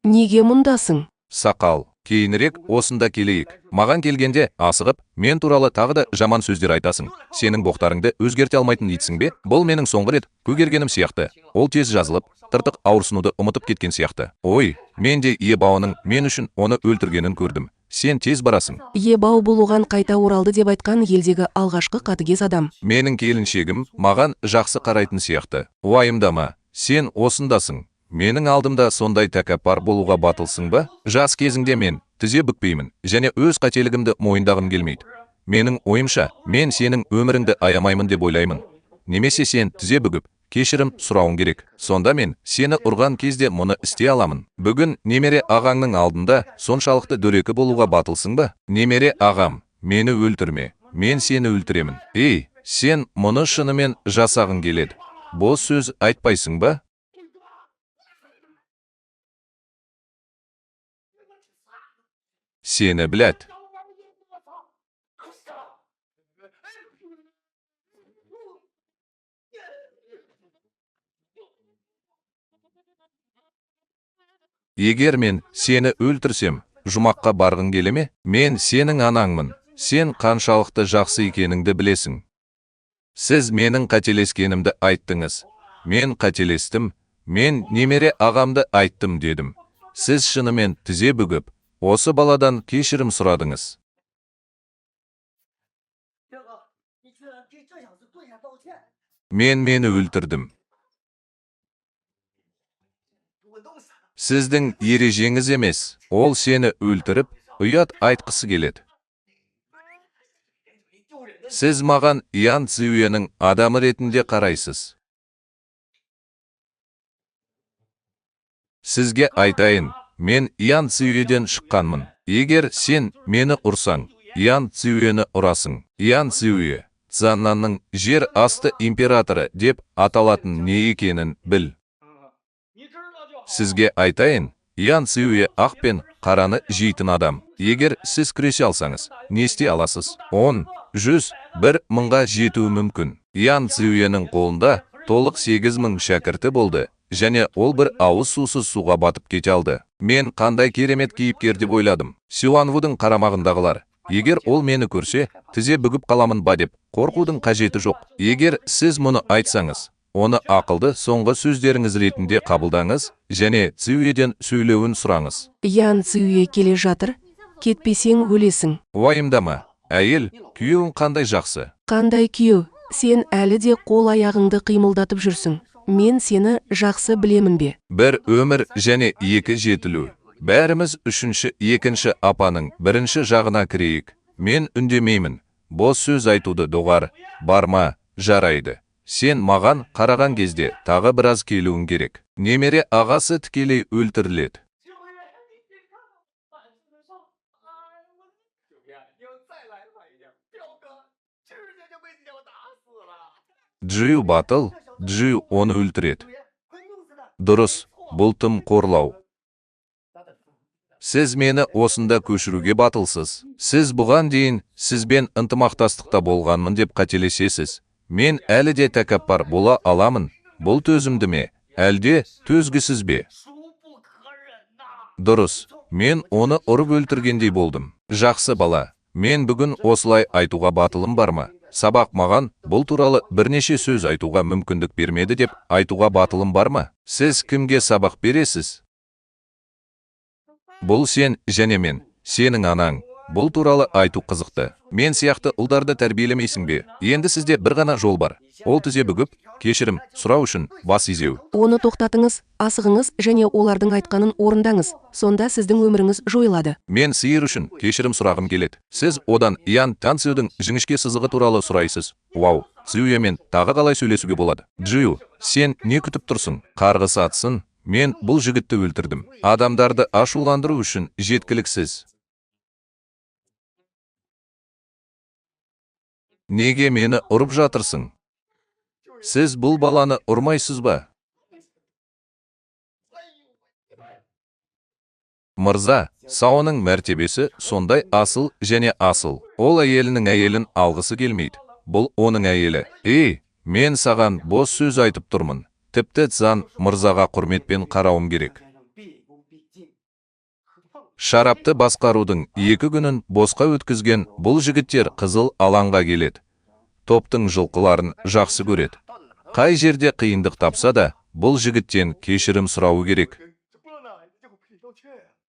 Speaker 3: Неге мұндасың?
Speaker 2: Сақал, кейінірек осында келейік. Маған келгенде асығып, мен туралы тағы да жаман сөздер айтасың. Сенің боқтарыңды өзгерте алмайтын дейтсің бе? Бұл менің соңғы рет көгергенім сияқты. Ол тез жазылып, тыртық ауырсынуды ұмытып кеткен сияқты. Ой, мен де Ебауының мен үшін оны өлтіргенін көрдім. Сен тез барасың.
Speaker 3: Ебау бұл оған қайта оралды деп айтқан елдегі алғашқы қатыгез адам.
Speaker 2: Менің келіншегім маған жақсы қарайтын сияқты. Уайымдама, сен осындасың. Менің алдымда сондай тәкаппар болуға батылсың ба? Жас кезіңде мен тізе бүкпеймін және өз қателігімді мойындағым келмейді. Менің ойымша, мен сенің өміріңді аямаймын деп ойлаймын. Немесе сен тізе бүгіп, кешірім сұрауың керек. Сонда мен сені ұрған кезде мұны істей аламын. Бүгін немере ағаңның алдында соншалықты дөрекі болуға батылсың ба? Немере ағам, мені өлтірме. Мен сені өлтіремін. Ей, сен мұны шынымен жасағың келеді. Бос сөз айтпайсың ба? Сені біләд. Егер мен сені өлтірсем, жұмаққа барғың келе ме? Мен сенің анаңмын. Сен қаншалықты жақсы екеніңді білесің. Сіз менің қателескенімді айттыңыз. Мен қателестім. Мен немере ағамды айттым дедім. Сіз шынымен тізе бүгіп, осы баладан кешірім сұрадыңыз. Мені өлтірдім. Сіздің ережеңіз емес, ол сені өлтіріп, ұят айтқысы келеді. Сіз маған Ян Цзюенің адамы ретінде қарайсыз. Сізге айтайын, мен Ян Цзюеден шыққанмын. Егер сен мені ұрсаң, Ян Цзюені ұрасың. Ян Цзюе, Цзаннанның жер асты императоры деп аталатын не екенін біл. Сізге айтайын, Ян Цзюе ақ пен қараны жейтін адам. Егер сіз күресе алсаңыз, не істей аласыз? 10, 100, 1000-ға жетуі мүмкін. Ян Цзюенің қолында толық 8000 шәкірті болды, және ол бір ауыз сусыз суға батып кете алды. Мен қандай керемет кейіпкер деп ойладым. Сюанвудың қарамағындағылар, егер ол мені көрсе, тізе бүгіп қаламын ба деп қорқудың қажеті жоқ. Егер сіз мұны айтсаңыз, оны ақылды соңғы сөздеріңіз ретінде қабылдаңыз және Цзюеден сөйлеуін сұраңыз.
Speaker 3: Ян Цзюе келе жатыр, кетпесең өлесің.
Speaker 2: Уайымдама, әйел, күйеуің қандай жақсы.
Speaker 3: Қандай күйеу, сен әлі де қол аяғыңды қимылдатып жүрсің. Мен сені жақсы білемін бе?
Speaker 2: Бір өмір және екі жетілу. Бәріміз екінші апаның бірінші жағына кірейік. Мен үндемеймін. Бос сөз айтуды доғар. Барма, жарайды. Сен маған қараған кезде тағы біраз келуің керек. Немере ағасы тікелей өлтіріледі. Джию батыл, Джию оны өлтіреді. Дұрыс, бұл тым қорлау. Сіз мені осында көшіруге батылсыз. Сіз бұған дейін сізбен ынтымақтастықта болғанмын деп қателесесіз. Мен әлі де тәкаппар бола аламын. Бұл төзімді ме, әлде төзгісіз бе? Дұрыс, мен оны ұрып өлтіргендей болдым. Жақсы бала, мен бүгін осылай айтуға батылым бар ма? Сабақ маған бұл туралы бірнеше сөз айтуға мүмкіндік бермеді деп айтуға батылым бар ма? Сіз кімге сабақ бересіз? Бұл сен және мен, сенің анаң. Бұл туралы айту қызықты. Мен сияқты ұлдарды тәрбиелемейсің бе? Енді сізде бір ғана жол бар. Ол тізе бүгіп, кешірім сұрау үшін бас изеу.
Speaker 3: Оны тоқтатыңыз, асығыңыз және олардың айтқанын орындаңыз. Сонда сіздің өміріңіз жойылады.
Speaker 2: Мен сиыр үшін кешірім сұрағым келеді. Сіз одан Ян Тансюдің жіңішке сызығы туралы сұрайсыз. Вау, Цзюямен тағы қалай сөйлесуге болады? Джию, сен не күтіп тұрсың? Қарғыс атсын. Мен бұл жігітті өлтірдім. Адамдарды ашуландыру үшін жеткіліксіз. Неге мені ұрып жатырсың? Сіз бұл баланы ұрмайсыз ба? Мырза, Саоның мәртебесі сондай асыл және асыл. Ол әйелінің әйелін алғысы келмейді. Бұл оның әйелі. Мен саған бос сөз айтып тұрмын. Тіпті Цзан мырзаға құрметпен қарауым керек. Шарапты басқарудың 2 күнін босқа өткізген бұл жігіттер қызыл алаңға келеді. Топтың жылқыларын жақсы көреді. Қай жерде қиындық тапса да, бұл жігіттен кешірім сұрауы керек.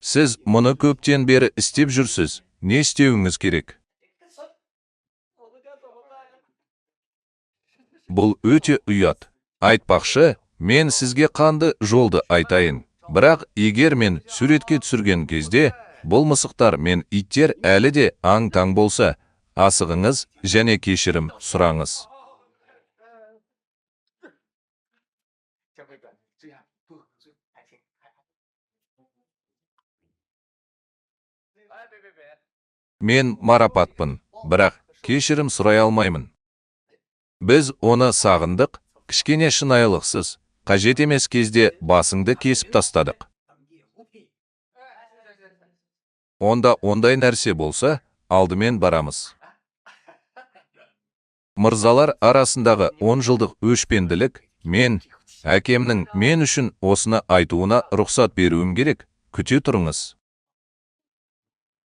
Speaker 2: Сіз мұны көптен бері істеп жүрсіз. Не істеуіңіз керек? Бұл өте ұят. Айтпақшы, мен сізге қанды жолды айтайын. Бірақ егер мен суретке түсірген кезде, бұл мысықтар мен иттер әлі де аң-таң болса, асығыңыз және кешірім сұраңыз. Мен марапатпын, бірақ кешірім сұрай алмаймын. Біз оны сағындық, кішкене шынайылықсыз, қажет емес кезде басыңды кесіп тастадық. Онда ондай нәрсе болса, алдымен барамыз. Мырзалар арасындағы 10 жылдық өшпенділік, мен, әкемнің мен үшін осыны айтуына рұқсат беруім керек, күте тұрыңыз.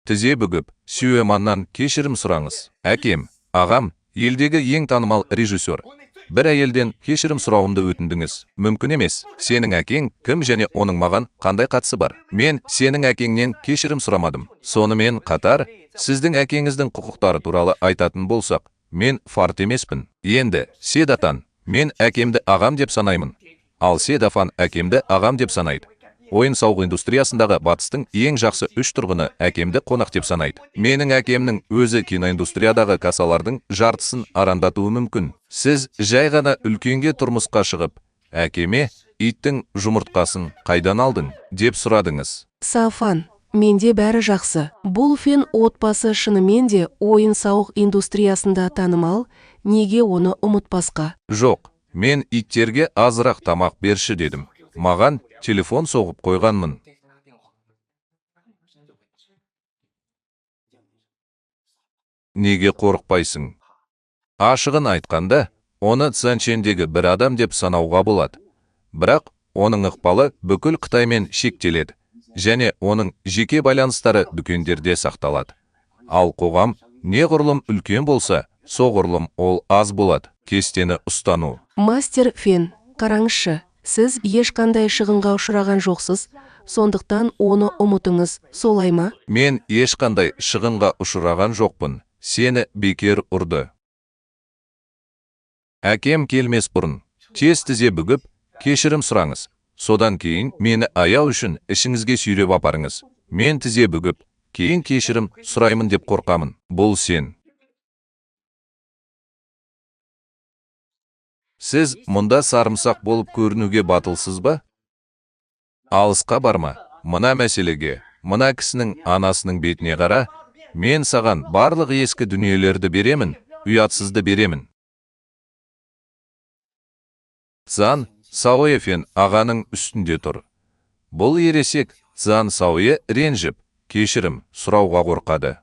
Speaker 2: Тізе бүгіп, Сюэманнан кешірім сұраңыз. Әкем, ағам, елдегі ең танымал режиссер. Бір әйелден кешірім сұрауымды өтіндіңіз. Мүмкін емес. Сенің әкең кім және оның маған қандай қатысы бар? Мен сенің әкеңнен кешірім сұрамадым. Сонымен қатар, сіздің әкеңіздің құқықтары туралы айтатын болсақ, мен фарт емеспін. Енді, Седатан, мен әкемді ағам деп санаймын. Ал Седафан әкемді ағам деп санайды. Ойын-сауық индустриясындағы батыстың ең жақсы 3 тұрғыны әкемді қонақ деп санайды. Менің әкемнің өзі киноиндустриядағы кассалардың жартысын арандатуы мүмкін. Сіз жай ғана үлкенге тұрмысқа шығып, әкеме иттің жұмыртқасын қайдан алдың деп сұрадыңыз.
Speaker 3: Сафан, менде бәрі жақсы. Бұл Фен отбасы шынымен де ойын-сауық индустриясында танымал, неге оны ұмытпасқа?
Speaker 2: Жоқ, мен иттерге азырақ тамақ берші дедім. Маған телефон соғып қойғанмын. Неге қорықпайсың? Ашығын айтқанда, оны Цзанчендегі бір адам деп санауға болады. Бірақ оның ықпалы бүкіл Қытаймен шектеледі, және оның жеке байланыстары дүкендерде сақталады. Ал қоғам неғұрлым үлкен болса, соғұрлым ол аз болады. Кестені ұстану.
Speaker 3: Мастер Фен, қараңызшы. Сіз ешқандай шығынға ұшыраған жоқсыз, сондықтан оны ұмытыңыз, солай ма?
Speaker 2: Мен ешқандай шығынға ұшыраған жоқпын. Сені бекер ұрды. Әкем келмес бұрын, тез тізе бүгіп, кешірім сұраңыз. Содан кейін мені аяу үшін ішіңізге сүйреп апарыңыз. Мен тізе бүгіп, кейін кешірім сұраймын деп қорқамын. Бұл сен. Сіз мұнда сарымсақ болып көрінуге батылсыз ба? Алысқа барма. Мына мәселеге, мына кісінің анасының бетіне қара. Мен саған барлық ескі дүниелерді беремін, ұятсызды беремін. Цзан Саоэ Фен ағаның үстінде тұр. Бұл ересек Цзан Саоэ ренжіп, кешірім сұрауға қорқады.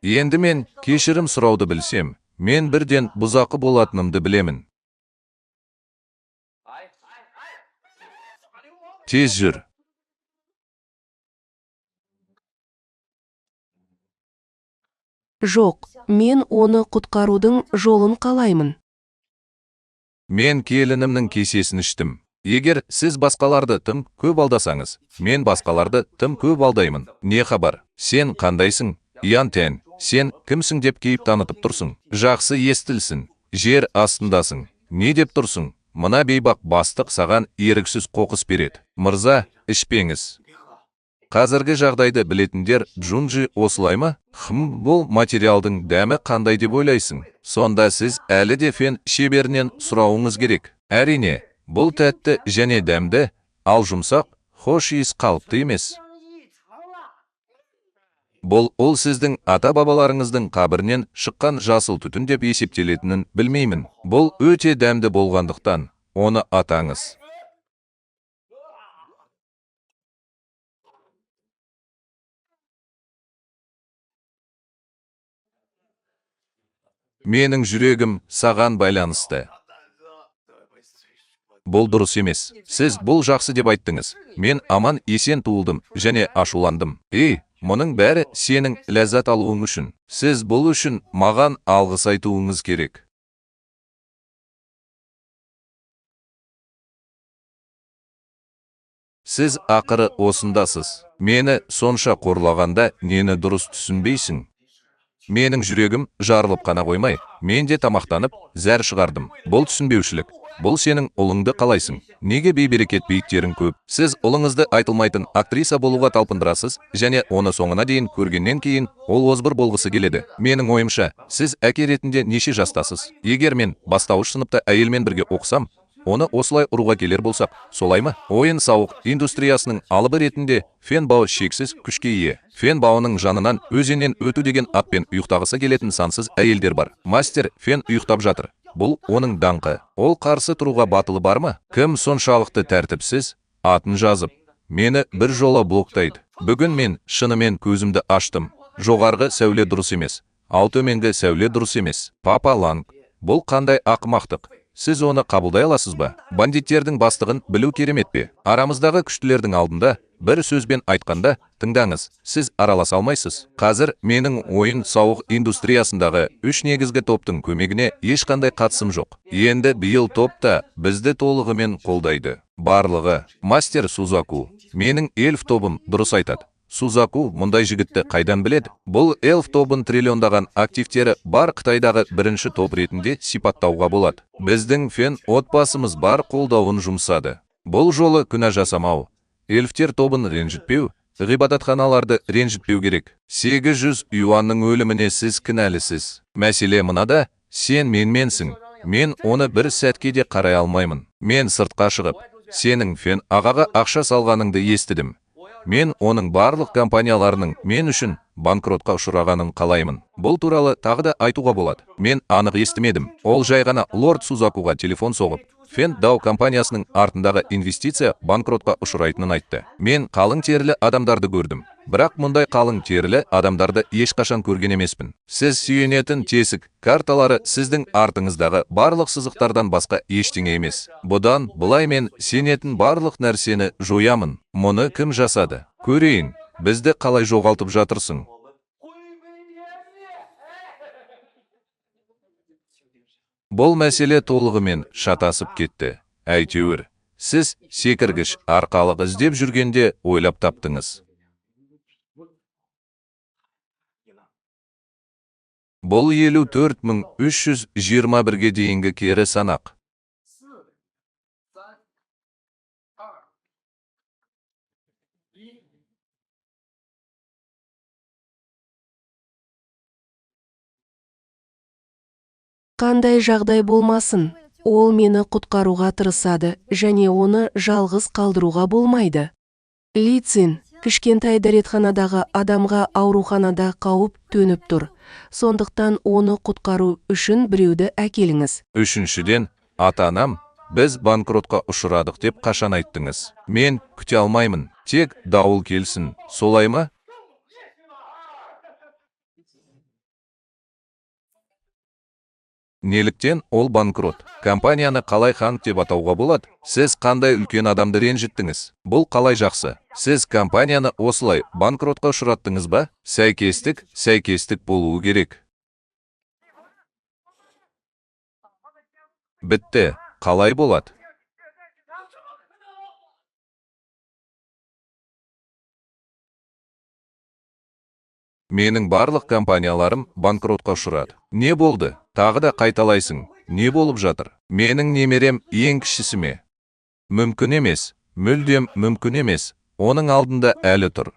Speaker 2: Енді мен кешірім сұрауды білсем, мен бірден бұзақы болатынымды білемін. Тез жүр.
Speaker 3: Жоқ, мен оны құтқарудың жолын қалаймын.
Speaker 2: Мен келінімнің кесесін іштім. Егер сіз басқаларды тым көп алдасаңыз, мен басқаларды тым көп алдаймын. Не хабар? Сен қандайсың? Ян Тен, сен кімсің деп кейіп танытып тұрсың? Жақсы естілсін. Жер астындасың. Не деп тұрсың? Мына бейбақ бастық саған еріксіз қоқыс береді. Мырза, ішпеңіз. Қазіргі жағдайды білетіндер Джунджи осылай ма? Бұл материалдың дәмі қандай деп ойлайсың? Сонда сіз әлі де Фен шеберінен сұрауыңыз керек. Әрине, бұл тәтті және дәмді, ал жұмсақ, хош иіс қалыпты емес. Бұл сіздің ата-бабаларыңыздың қабірінен шыққан жасыл түтін деп есептелетінін білмеймін. Бұл өте дәмді болғандықтан, оны атаңыз. Менің жүрегім саған байланысты. Бұл дұрыс емес. Сіз бұл жақсы деп айттыңыз. Мен аман есен туылдым және ашуландым. Мұның бәрі сенің ләззат алуың үшін. Сіз бұл үшін маған алғыс айтуыңыз керек. Сіз ақыры осындасыз. Мені сонша қорлағанда нені дұрыс түсінбейсің? Менің жүрегім жарылып қана қоймай, мен де тамақтанып, зәр шығардым. Бұл түсінбеушілік. Бұл сенің ұлыңды қалайсың? Неге бейберекет биіктерің көп? Сіз ұлыңызды айтылмайтын актриса болуға талпындырасыз, және оны соңына дейін көргеннен кейін ол озбыр болғысы келеді. Менің ойымша, сіз әке ретінде неше жастасыз? Егер мен бастауыш сыныпта әйелмен бірге оқысам, оны осылай ұруға келер болсақ, солай ма? Ойын-сауық индустриясының алыбы ретінде Фен Бао шексіз күшке ие. Фен Баоның жанынан өзеннен өту деген атпен ұйықтағысы келетін сансыз әйелдер бар. Мастер Фен ұйықтап жатыр. Бұл оның даңқы. Ол қарсы тұруға батылы бар ма? Кім соншалықты тәртіпсіз? Атын жазып, мені бір жола блоктайды. Бүгін мен шынымен көзімді аштым. Жоғарғы сәуле дұрыс емес, ал төменгі сәуле дұрыс емес. Папа Ланг, бұл қандай ақымақтық? Сіз оны қабылдай аласыз ба? Бандиттердің бастығын білу керемет пе? Арамыздағы күштілердің алдында, бір сөзбен айтқанда, тыңдаңыз, сіз араласа алмайсыз. Қазір менің ойын-сауық индустриясындағы 3 негізгі топтың көмегіне ешқандай қатысым жоқ. Енді биыл топта бізді толығымен қолдайды. Барлығы. Мастер Сузаку, менің эльф тобым дұрыс айтады. Сузаку мұндай жігітті қайдан біледі? Бұл эльф тобын триллиондаған активтері бар Қытайдағы бірінші топ ретінде сипаттауға болады. Біздің Фен отбасымыз бар қолдауын жұмсады. Бұл жолы күнә жасамау. Эльфтер тобын ренжітпеу, ғибадатханаларды ренжітпеу керек. 800 юанның өліміне сіз кінәлісіз. Мәселе мынада, сен менсің. Мен оны бір сәтке де қарай алмаймын. Мен сыртқа шығып, сенің Фен ағаға ақша салғаныңды естідім. Мен оның барлық компанияларының мен үшін банкротқа ұшырағанын қалаймын. Бұл туралы тағы да айтуға болады. Мен анық естімедім. Ол жай ғана лорд Сузакуға телефон соғып, Фен Дау компаниясының артындағы инвестиция банкротқа ұшырайтынын айтты. Мен қалың терілі адамдарды көрдім. Бірақ мұндай қалың терілі адамдарды ешқашан көрген емеспін. Сіз сүйенетін тесік карталары сіздің артыңыздағы барлық сызықтардан басқа ештеңе емес. Бұдан былай мен сенетін барлық нәрсені жоямын. Мұны кім жасады? Көрейін, бізді қалай жоғалтып жатырсың? Бұл мәселе толығымен шатасып кетті. Әйтеуір, сіз секіргіш арқалық іздеп жүргенде ойлап таптыңыз. Бұл 54.321-ге дейінгі кері санақ.
Speaker 3: Қандай жағдай болмасын, Ол мені құтқаруға тырысады, және оны жалғыз қалдыруға болмайды. Ли Цин, кішкентай дәретханадағы адамға ауруханада қауіп төніп тұр. Сондықтан оны құтқару үшін біреуді әкеліңіз.
Speaker 2: Үшіншіден, ата-анам, біз банкротқа ұшырадық деп қашан айттыңыз? Мен күте алмаймын, тек дауыл келсін, солай ма? Неліктен ол банкрот? Компанияны қалай ханк деп атауға болады? Сіз қандай үлкен адамды ренжіттіңіз? Бұл қалай жақсы? Сіз компанияны осылай банкротқа ұшыраттыңыз ба? Сәйкестік болуы керек. Бітті. Қалай болады? Менің барлық компанияларым банкротқа ұшырады. Не болды? Тағы да қайталайсың. Не болып жатыр? Менің немерем ең кішісі ме? Мүмкін емес. Мүлдем мүмкін емес. Оның алдында әлі тұр.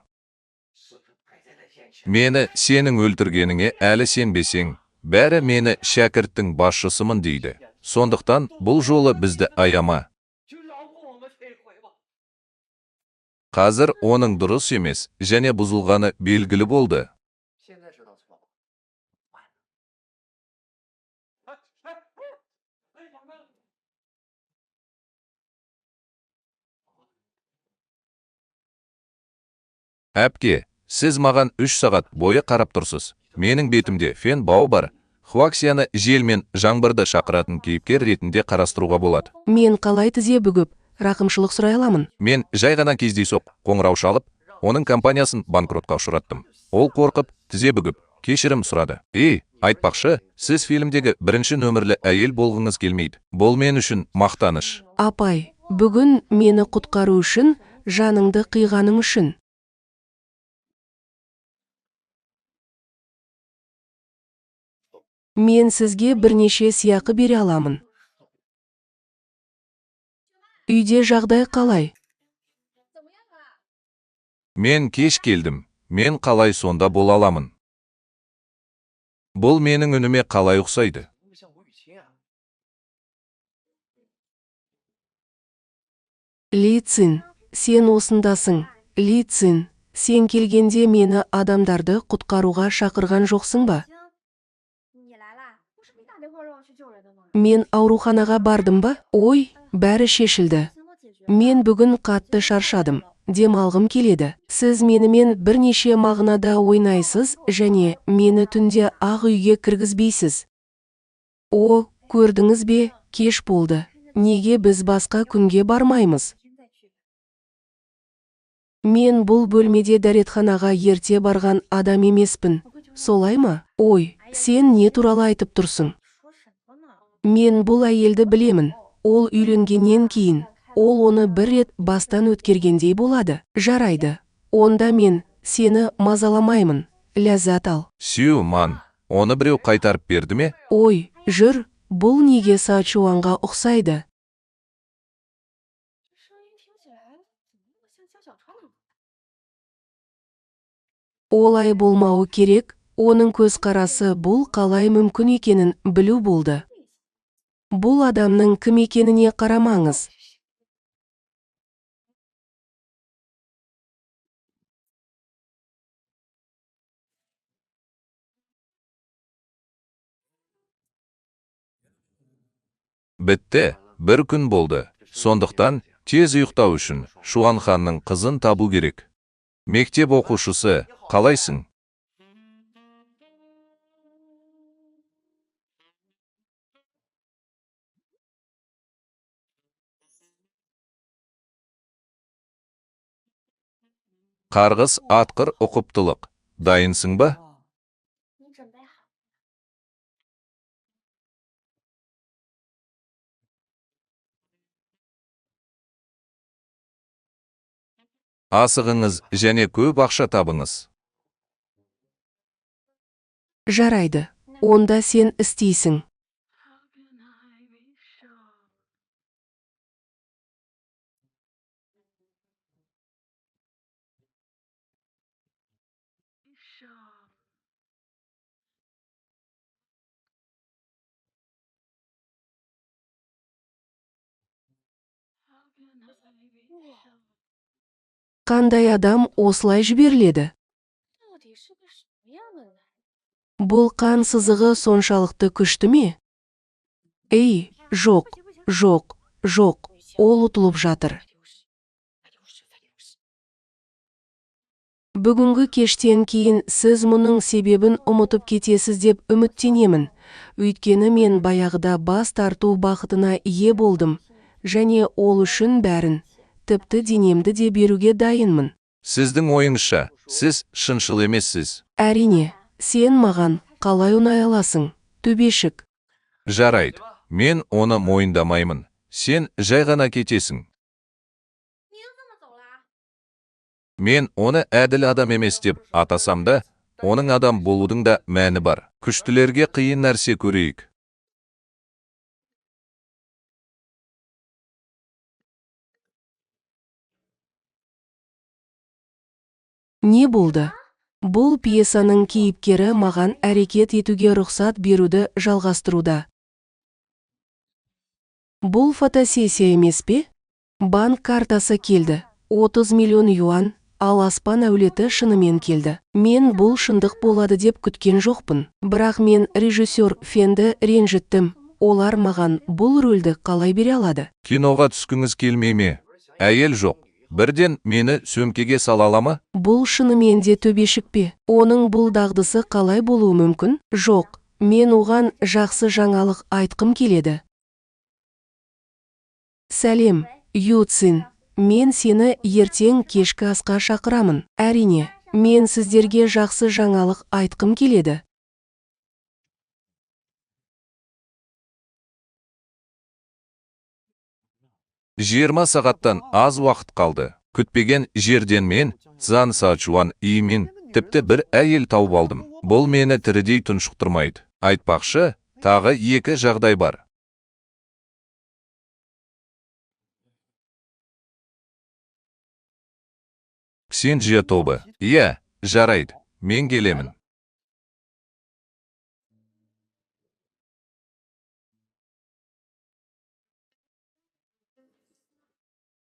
Speaker 2: Мені сенің өлтіргеніңе әлі сенбесең, бәрі мені шәкірттің басшысымын дейді. Сондықтан бұл жолы бізді аяма. Қазір оның дұрыс емес, және бұзылғаны белгілі болды. Әпке, сіз маған 3 сағат бойы қарап тұрсыз. Менің бетімде фен бау бар. Хуаксияны жел мен жаңбырды шақыратын кейіпкер ретінде қарастыруға болады.
Speaker 3: Мен қалай тізе бүгіп, рақымшылық сұрай аламын?
Speaker 2: Мен жай ғана кездейсоқ қоңырау шалып, оның компаниясын банкротқа ұшыраттым. Ол қорқып, тізе бүгіп, кешірім сұрады. Айтпақшы, сіз фильмдегі бірінші нөмірлі әйел болғыңыз келмейді. Бұл мен үшін мақтаныш.
Speaker 3: Апай, бүгін мені құтқару үшін, жаныңды қиғаның үшін. Мен сізге бірнеше сыйақы бере аламын. Үйде жағдай қалай?
Speaker 2: Мен кеш келдім. Мен қалай сонда бола аламын? Бұл менің үніме қалай ұқсайды?
Speaker 3: Ли Цин, сен осындасың. Ли Цин, сен келгенде мені адамдарды құтқаруға шақырған жоқсың ба? Мен ауруханаға бардым ба? Ой, бәрі шешілді. Мен бүгін қатты шаршадым. Демалғым келеді. Сіз менімен бірнеше мағынада ойнайсыз және мені түнде ақ үйге кіргізбейсіз. О, көрдіңіз бе, кеш болды. Неге біз басқа күнге бармаймыз? Мен бұл бөлмеде дәретханаға ерте барған адам емеспін. Солай ма? Ой, сен не туралы айтып тұрсың? Мен бұл әйелді білемін. Ол үйленгеннен кейін, ол оны бір рет бастан өткергендей болады. Жарайды. Онда мен сені мазаламаймын. Ләззат ал.
Speaker 2: Сю, ман, оны біреу қайтарып берді ме?
Speaker 3: Ой, жүр, бұл неге Сачуанға ұқсайды? Олай болмауы керек, оның көзқарасы бұл қалай мүмкін екенін білу болды. Бұл адамның кім екеніне қарамаңыз.
Speaker 2: Бітті, бір күн болды. Сондықтан, тез ұйықтау үшін Шуан ханның қызын табу керек. Мектеп оқушысы, қалайсың? Қарғыс атқыр ұқыптылық. Дайынсың ба? Асығыңыз және көп ақша табыңыз.
Speaker 3: Жарайды. Онда сен істейсің. Қандай адам осылай жіберіледі? Бұл қан сызығы соншалықты күшті ме? Ей, жоқ, ол ұтылып жатыр. Бүгінгі кештен кейін сіз мұның себебін ұмытып кетесіз деп үміттенемін. Өйткені мен баяғыда бас тарту бақытына ие болдым, және ол үшін бәрін, тіпті денемді де беруге дайынмын.
Speaker 2: Сіздің ойыңызша, сіз шыншыл емессіз.
Speaker 3: Әрине, сен маған қалай ұнай аласың, төбешік?
Speaker 2: Жарайды, мен оны мойындамаймын. Сен жай ғана кетесің. Мен оны әділ адам емес деп атасам да, оның адам болудың да мәні бар. Күштілерге қиын нәрсе көрейік.
Speaker 3: Не болды? Бұл пьесаның кейіпкері маған әрекет етуге рұқсат беруді жалғастыруда. Бұл фотосессия емес пе? Банк картасы келді. 30 миллион юан, ал аспан әулеті шынымен келді. Мен бұл шындық болады деп күткен жоқпын. Бірақ мен режиссер Фенді ренжіттім. Олар маған бұл рөлді қалай бере алады?
Speaker 2: Киноға түскіңіз келмей ме? Әйел жоқ. Бірден мені сөмкеге сала ала ма?
Speaker 3: Бұл шынымен де төбешік пе? Оның бұл дағдысы қалай болуы мүмкін? Жоқ, мен оған жақсы жаңалық айтқым келеді. Сәлем, Юцин. Мен сені ертең кешкі асқа шақырамын. Әрине, мен сіздерге жақсы жаңалық айтқым келеді.
Speaker 2: «20 сағаттан аз уақыт қалды. Күтпеген жерден мен Цзан Сачуан иімен тіпті бір әйел тауып алдым. Бұл мені тірідей тұншықтырмайды. Айтпақшы, тағы 2 жағдай бар. Ксенджия тобы. Иә, жарайды. Мен келемін.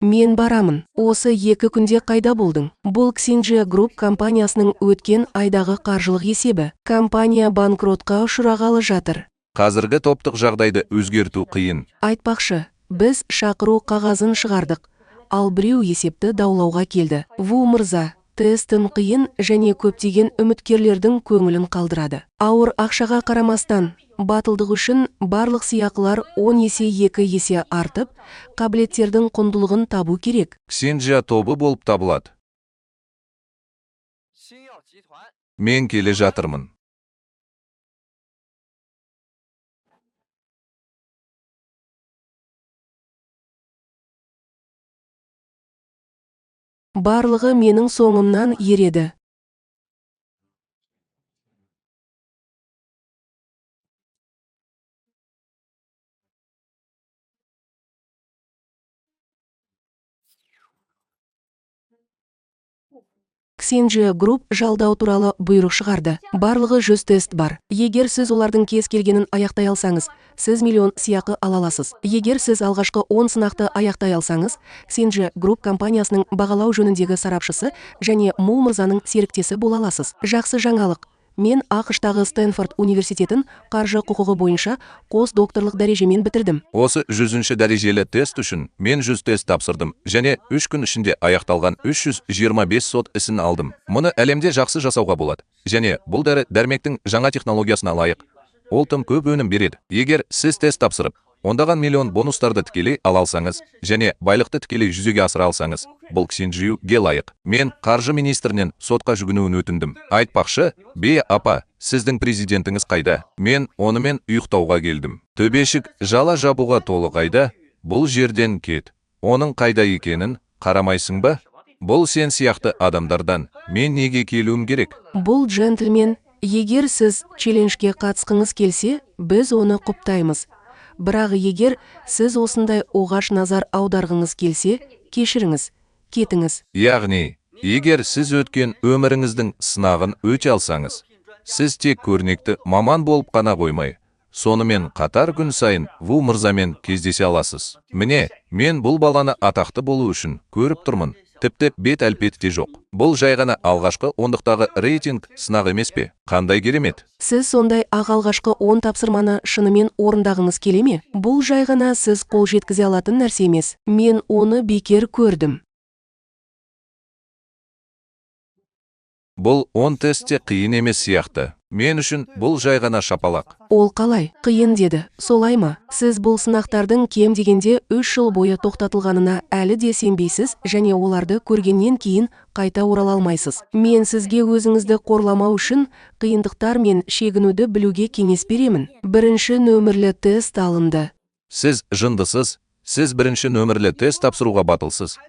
Speaker 3: Мен барамын. Осы 2 күнде қайда болдың? Бұл Ксенджия Групп компаниясының өткен айдағы қаржылық есебі. Компания банкротқа ұшырағалы жатыр.
Speaker 2: Қазіргі топтық жағдайды өзгерту қиын.
Speaker 3: Айтпақшы, біз шақыру қағазын шығардық, ал біреу есепті даулауға келді. Ву мырза, тестін қиын және көптеген үміткерлердің көңілін қалдырады. Ауыр ақшаға қарамастан, батылдық үшін барлық сыйақылар 10 есе 2 есе артып, қабілеттердің құндылығын табу керек.
Speaker 2: Ксенджия тобы болып табылады. Мен келе жатырмын.
Speaker 3: Барлығы менің соңымнан ереді. Ксенджия Групп жалдау туралы бұйрық шығарды. Барлығы 100 тест бар. Егер сіз олардың кез келгенін аяқтай алсаңыз, сіз миллион сыйақы ала аласыз. Егер сіз алғашқы 10 сынақты аяқтай алсаңыз, Ксенджия Групп компаниясының бағалау жөніндегі сарапшысы және Му мырзаның серіктесі бола аласыз. Жақсы жаңалық. Мен ақш-тағы Стэнфорд университетін қаржы құқығы бойынша қос докторлық дәрежемен бітірдім.
Speaker 2: Осы 100-ші дәрежелі тест үшін мен 100 тест тапсырдым және 3 күн ішінде аяқталған 325 сот ісін алдым. Мұны әлемде жақсы жасауға болады. Және бұл дәрмектің жаңа технологиясына лайық. Ол тым көп өнім береді. Егер сіз тест тапсырып, ондаған миллион бонустарды тікелей ала алсаңыз және байлықты тікелей жүзеге асыра алсаңыз, бұл Ксенджиюге лайық. Мен қаржы министрінен сотқа жүгінуін өтіндім. Айтпақшы, Бе апа, сіздің президентіңіз қайда? Мен онымен ұйықтауға келдім. Төбешік жала жабуға толы қайда? Бұл жерден кет. Оның қайда екенін қарамайсың ба? Бұл сен сияқты адамдардан мен неге келуім керек?
Speaker 3: Бұл джентльмен, егер сіз челленджге қатысқыңыз келсе, біз оны құптаймыз. Бірақ егер сіз осындай оғаш назар аударғыңыз келсе, кешіріңіз, кетіңіз.
Speaker 2: Яғни, егер сіз өткен өміріңіздің сынағын өте алсаңыз, сіз тек көрнекті маман болып қана қоймай, Сонымен қатар күн сайын Ву мырзамен кездесе аласыз. Міне, мен бұл баланы атақты болу үшін көріп тұрмын. Тіпті бет әлпеті де жоқ. Бұл жай ғана алғашқы ондықтағы рейтинг сынақ емес пе? Қандай керемет.
Speaker 3: Сіз сондай алғашқы 10 тапсырманы шынымен орындағыңыз келе ме? Бұл жай ғана сіз қол жеткізе алатын нәрсе емес. Мен оны бекер көрдім.
Speaker 2: Бұл 10 тестте қиын емес сияқты. Мен үшін бұл жай ғана шапалақ.
Speaker 3: Ол қалай? Қиын деді. Солай ма? Сіз бұл сынақтардың кем дегенде 3 жыл бойы тоқтатылғанына әлі де сенбейсіз және оларды көргеннен кейін қайта орала алмайсыз. Мен сізге өзіңізді қорламау үшін қиындықтар мен шегінуді білуге кеңес беремін. Бірінші нөмірлі тест алынды.
Speaker 2: Сіз жындысыз, сіз бірінші нөмірлі тест тапсыруға батылсыз.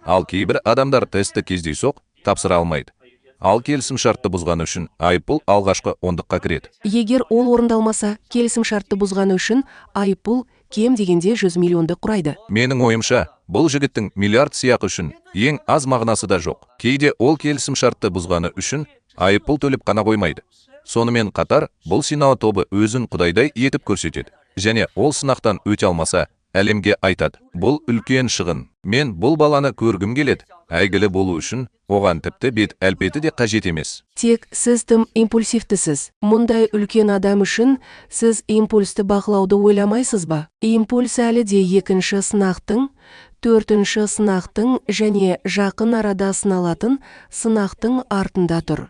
Speaker 2: Ал кейбір адамдар тестті кездейсоқ тапсыра алмайды. Ал келісімшартты бұзғаны үшін айыппұл алғашқы ондыққа кіреді.
Speaker 3: Егер ол орындалмаса, келісімшартты бұзғаны үшін айыппұл кем дегенде 100 миллионды құрайды.
Speaker 2: Менің ойымша, бұл жігіттің миллиард сыйақы үшін ең аз мағынасы да жоқ. Кейде ол келісімшартты бұзғаны үшін айыппұл төлеп қана қоймайды. Сонымен қатар, бұл синау тобы өзін құдайдай етіп көрсетеді. Және ол сынақтан өте алмаса, әлемге айтады. Бұл үлкен шығын. Мен бұл баланы көргім келеді. Әйгілі болу үшін оған тіпті бет әлпеті де қажет емес.
Speaker 3: Тек сіз тым импульсивтісіз. Мұндай үлкен адам үшін сіз импульсті бақылауды ойламайсыз ба? Импульс әлі де екінші сынақтың, төртінші сынақтың және жақын арада сыналатын сынақтың артында тұр.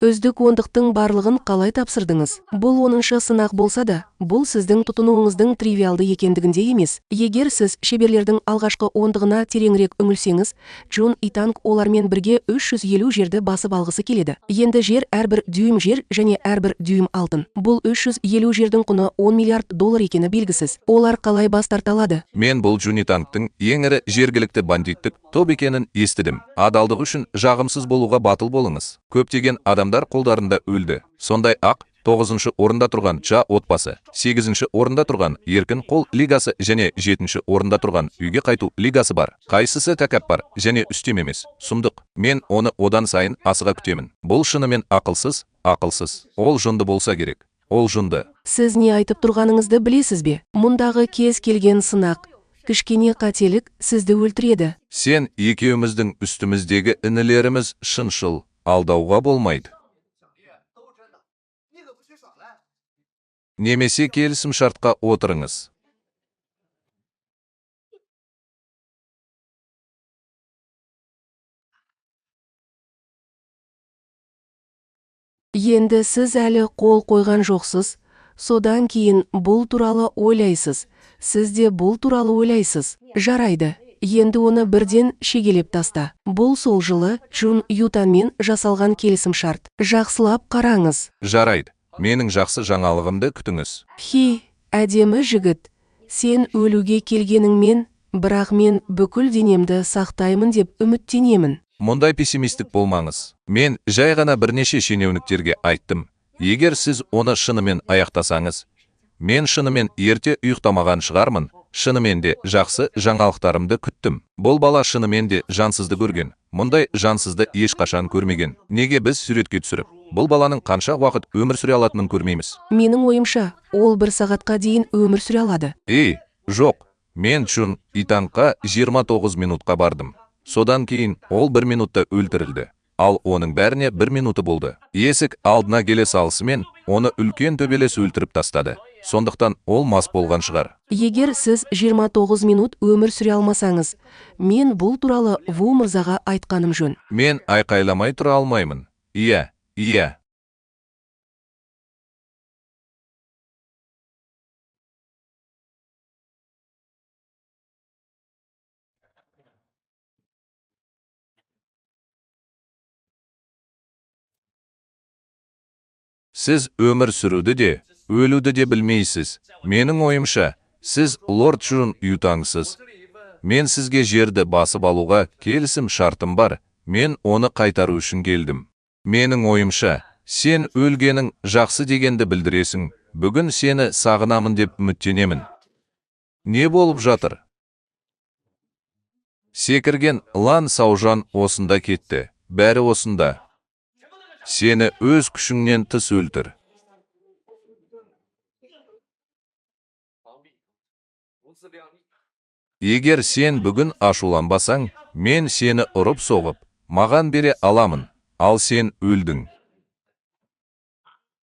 Speaker 3: Үздік ондықтың барлығын қалай тапсырдыңыз? Бұл 10-шы сынақ болса да, бұл сіздің тұтынуыңыздың тривиалды екендігінде емес. Егер сіз шеберлердің алғашқы ондығына тереңірек үңілсеңіз, Джун Итанг олармен бірге 350 жерді басып алғысы келеді. Енді жер әрбір дюйм жер және әрбір дюйм алтын. Бұл 350 жердің құны 10 миллиард доллар екені белгісіз. Олар қалай бас тарта алады?
Speaker 2: Мен бұл Джун Итангтың ең ірі жергілікті бандиттік топ екенін естідім. Адалдық үшін жағымсыз болуға батыл болыңыз. Көптеген адамдар қолдарында өлді. Сондай ақ 9-шы орында тұрған Ча отбасы, 8-ші орында тұрған Еркін қол лигасы және 7-ші орында тұрған Үйге қайту лигасы бар. Қайсысы тәкаппар және үстем емес, сұмдық. Мен оны одан сайын асыға күтемін. Бұл шынымен ақылсыз. Ол жынды болса керек. Ол жынды.
Speaker 3: Сіз не айтып тұрғаныңызды білесіз бе? Мұндағы кез келген сынақ, кішкене қателік сізді өлтіреді.
Speaker 2: Сен екеуміздің үстіміздегі інілеріміз шыншыл, алдауға болмайды. Немесе келісім шартқа отырыңыз.
Speaker 3: Енді сіз әлі қол қойған жоқсыз, содан кейін бұл туралы ойлайсыз. Сіз де бұл туралы ойлайсыз. Жарайды. Енді оны бірден шегелеп таста. Бұл сол жылы Джун Ютанмен жасалған келісім шарт. Жақсылап қараңыз.
Speaker 2: Жарайды. Менің жақсы жаңалығымды күтіңіз.
Speaker 3: Әдемі жігіт. Сен өлуге келгеніңмен, бірақ мен бүкіл денемді сақтаймын деп үміттенемін.
Speaker 2: Мұндай пессимистік болмаңыз. Мен жай ғана бірнеше шенеуніктерге айттым. Егер сіз оны шынымен аяқтасаңыз, мен шынымен ерте ұйықтамаған шығармын. Шынымен де жақсы жаңалықтарымды күттім. Бұл бала шынымен де жансызды көрген. Мұндай жансызды ешқашан көрмеген. Неге біз суретке түсіріп, бұл баланың қанша уақыт өмір сүре алатынын көрмейміз?
Speaker 3: Менің ойымша, ол 1 сағатқа дейін өмір сүре алады.
Speaker 2: Жоқ. Мен Джун Итангқа 29 минутқа бардым. Содан кейін ол 1 минутта өлтірілді. Ал оның бәріне 1 минуты болды. Есік алдына келе салысымен, оны үлкен төбелес өлтіріп тастады. Сондықтан ол мас болған шығар.
Speaker 3: Егер сіз 29 минут өмір сүре алмасаңыз, мен бұл туралы Ву мырзаға айтқаным жөн.
Speaker 2: Мен айқайламай тұра алмаймын. Иә. Сіз өмір сүруді де, өлуді де білмейсіз. Менің ойымша, сіз лорд Джун Ютангсыз. Мен сізге жерді басып алуға келісім шартым бар. Мен оны қайтару үшін келдім. Менің ойымша, сен өлгенің жақсы дегенді білдіресің. Бүгін сені сағынамын деп үміттенемін. Не болып жатыр? Секірген Лан Саужан осында кетті. Бәрі осында. Сені өз күшіңнен тыс өлтір. Егер сен бүгін ашуланбасаң, мен сені ұрып соғып, маған бере аламын, ал сен өлдің.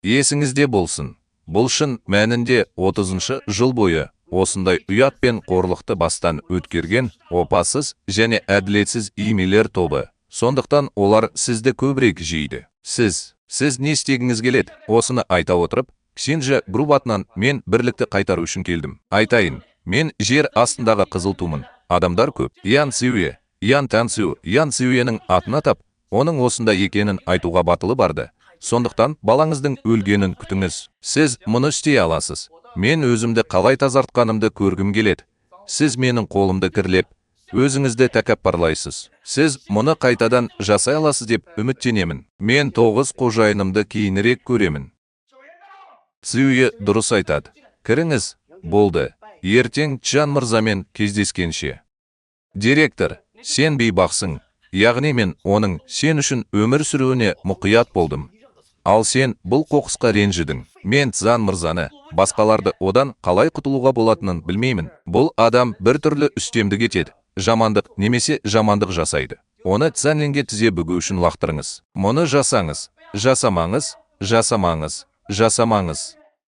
Speaker 2: Есіңізде болсын, бұл шын мәнінде 30 жыл бойы осындай ұят пен қорлықты бастан өткерген опасыз және әділетсіз имелер тобы. Сондықтан олар сізді көбірек жейді. Сіз не істегіңіз келеді? Осыны айта отырып, Ксинджа Груп атынан мен бірлікті қайтару үшін келдім. Айтайын, мен жер астындағы қызыл тумын. Адамдар көп. Ян Цзюе, Ян Тансю, Ян Цзюенің атын атап, оның осында екенін айтуға батылы барды. Сондықтан балаңыздың өлгенін күтіңіз. Сіз мұны істей аласыз. Мен өзімді қалай тазартқанымды көргім келеді. Сіз менің қолымды кірлеп, өзіңізді тәкаппарлайсыз. Сіз мұны қайтадан жасай аласыз деп үміттенемін. Мен 9 қожайынымды кейінірек көремін. Цзюе дұрыс айтады. Кіріңіз, болды. Ертең Чжан мырзамен кездескенше. Директор, сен бейбақсың. Яғни мен оның сен үшін өмір сүруіне мұқият болдым. Ал сен бұл қоқысқа ренжідің. Мен Цзан мырзаны, басқаларды одан қалай құтылуға болатынын білмеймін. Бұл адам бір түрлі үстемдік етеді. Жамандық немесе жамандық жасайды. Оны Цзанлинге тізе бүгу үшін лақтырыңыз. Мұны жасаңыз, жасамаңыз, жасамаңыз, жасамаңыз.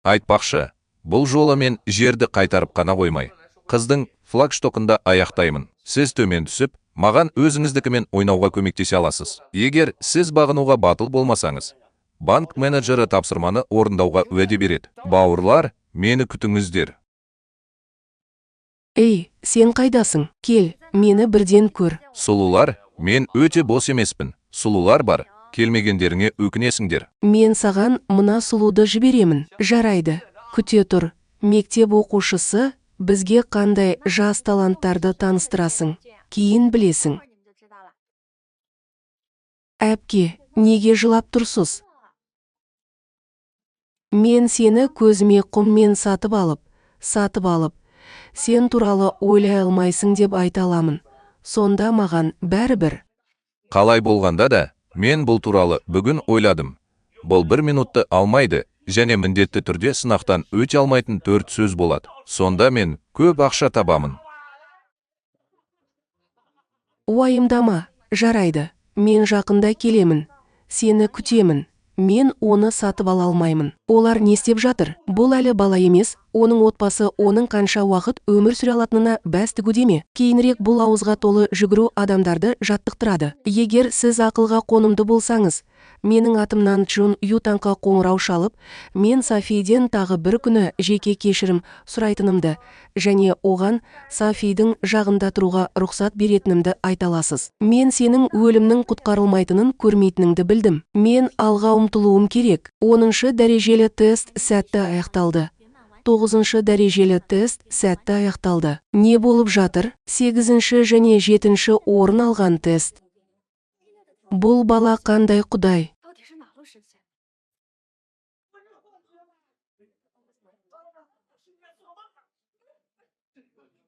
Speaker 2: Айтпақшы, бұл жолы мен жерді қайтарып қана қоймай, қыздың флагштокында аяқтаймын. Сіз төмен түсіп, маған өзіңіздікімен ойнауға көмектесе аласыз. Егер сіз бағынуға батыл болмасаңыз, банк менеджері тапсырманы орындауға уәде береді. Бауырлар, мені күтіңіздер.
Speaker 3: Ей, сен қайдасың? Кел, мені бірден көр.
Speaker 2: Сұлулар, мен өте бос емеспін. Сұлулар бар, келмегендеріңе өкінесіңдер.
Speaker 3: Мен саған мына сұлуды жіберемін. Жарайды, күте тұр. Мектеп оқушысы, бізге қандай жас таланттарды таныстырасың? Кейін білесің. Әпке, неге жылап тұрсыз? Мен сені көзіме құммен сатып алып, сен туралы ойлай алмайсың деп айта аламын. Сонда маған бәрібір.
Speaker 2: Қалай болғанда да, мен бұл туралы бүгін ойладым. Бұл 1 минутты алмайды, және міндетті түрде сынақтан өте алмайтын 4 сөз болады. Сонда мен көп ақша табамын.
Speaker 3: Уайымдама, жарайды. Мен жақында келемін. Сені күтемін. Мен оны сатып ала алмаймын. Олар не істеп жатыр? Бұл әлі бала емес, оның отбасы оның қанша уақыт өмір сүре алатынына бәс тігуде ме? Кейінірек бұл ауызға толы жүгіру адамдарды жаттықтырады. Егер сіз ақылға қонымды болсаңыз, менің атымнан Чжун Ютанға қоңырау шалып, мен Софиден тағы бір күні жеке кешірім сұрайтынымды, және оған Софидің жағында тұруға рұқсат беретінімді айта аласыз. Мен сенің өлімнің құтқарылмайтынын көрмейтініңді білдім. Мен алға ұмтылуым керек. 10-шы дәрежелі тест сәтті аяқталды. 9-шы дәрежелі тест сәтті аяқталды. Не болып жатыр? 8-ші және 7-ші орын алған тест. Бұл бала қандай құдай?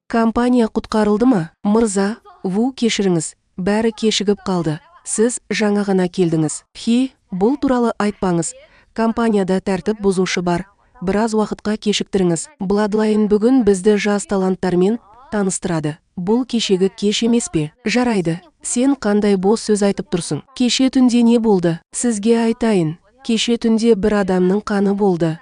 Speaker 3: Компания құтқарылды ма? Мырза, Ву, кешіріңіз, бәрі кешігіп қалды. Сіз жаңа ғана келдіңіз. Бұл туралы айтпаңыз. Компанияда тәртіп бұзушы бар. Біраз уақытқа кешіктіріңіз. Bloodline бүгін бізді жас таланттармен таныстырады. Бұл кешегі кеш емес пе? Жарайды. Сен қандай бос сөз айтып тұрсың? Кеше түнде не болды? Сізге айтайын. Кеше түнде бір адамның қаны болды.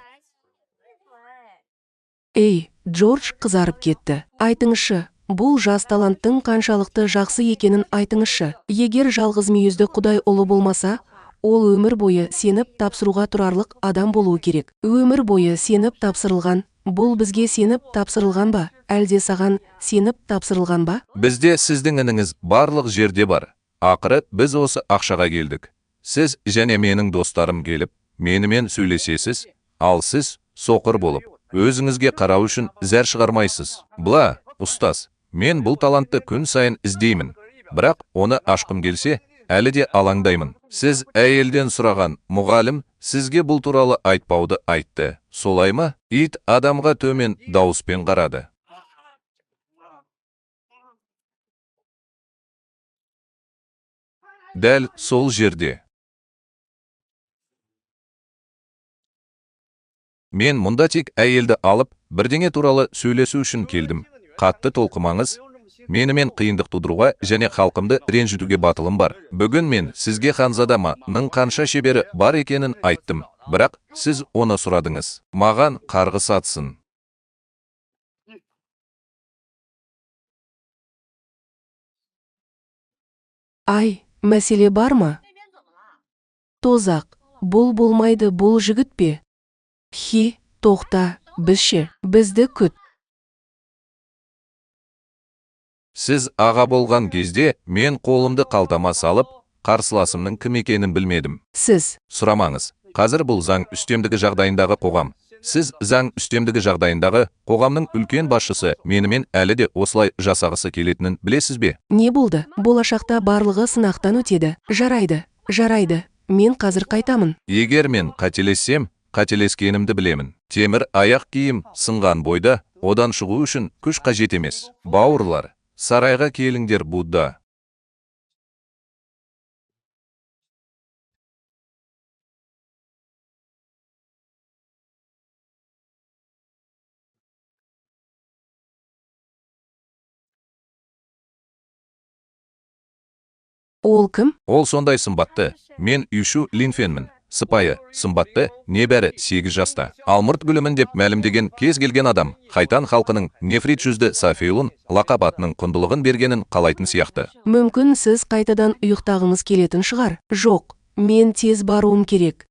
Speaker 3: Ей, Джордж қызарып кетті. Айтыңызшы, бұл жас таланттың қаншалықты жақсы екенін айтыңызшы. Егер жалғыз мүйізді Құдай ұлы болмаса, ол өмір бойы сеніп тапсыруға тұрарлық адам болуы керек. Өмір бойы сеніп тапсырылған. Бұл бізге сеніп тапсырылған ба? Әлде саған сеніп тапсырылған ба?
Speaker 2: Бізде сіздің ініңіз барлық жерде бар. Ақыры біз осы ақшаға келдік. Сіз және менің достарым келіп, менімен сөйлесесіз, ал сіз соқыр болып, өзіңізге қарау үшін зәр шығармайсыз. Бла, ұстаз, мен бұл талантты күн сайын іздеймін. Бірақ оны ашқым келсе, әлі де алаңдаймын. Сіз әйелден сұраған мұғалім сізге бұл туралы айтпауды айтты. Солай ма? Ит адамға төмен дауыспен қарады. Дәл сол жерде. Мен мұнда тек әйелді алып, бірдеңе туралы сөйлесу үшін келдім. қатты толқымаңыз. Менімен қиындық тудыруға және халқымды ренжітуге батылым бар. Бүгін мен сізге ханзадаманың қанша шебері бар екенін айттым, бірақ сіз оны сұрадыңыз. Маған қарғыс атсын.
Speaker 3: Ай, мәселе бар ма? Тозақ, бұл болмайды, бұл жігіт пе? Хи, тоқта, бізше, бізді күт.
Speaker 2: Сіз аға болған кезде мен қолымды қалтама салып, қарсыласымның кім екенін білмедім.
Speaker 3: Сіз,
Speaker 2: Сұрамаңыз. Қазір бұл заң үстемдігі жағдайындағы қоғам. Сіз заң үстемдігі жағдайындағы қоғамның үлкен басшысы, менімен әлі де осылай жасағысы келетінін білесіз бе?
Speaker 3: не болды? Болашақта барлығы сынақтан өтеді. Жарайды. Мен қазір қайтамын.
Speaker 2: Егер мен қателессем, қателескенімді білемін. Темір аяқ киім сынған бойда одан шығу үшін күш қажет емес. Бауырлар, сарайға келіңдер Будда.
Speaker 3: Ол кім?
Speaker 2: Ол сондай сымбатты. Мен Юшу Линфенмін. Сыпайы, сымбатты, небәрі 8 жаста. Алмұрт гүлімін деп мәлімдеген кез келген адам, Хайтан халқының нефрит жүзді Сафиулын лақап атының құндылығын бергенін қалайтын сияқты.
Speaker 3: Мүмкін сіз қайтадан ұйықтағыңыз келетін шығар. Жоқ, мен тез баруым керек.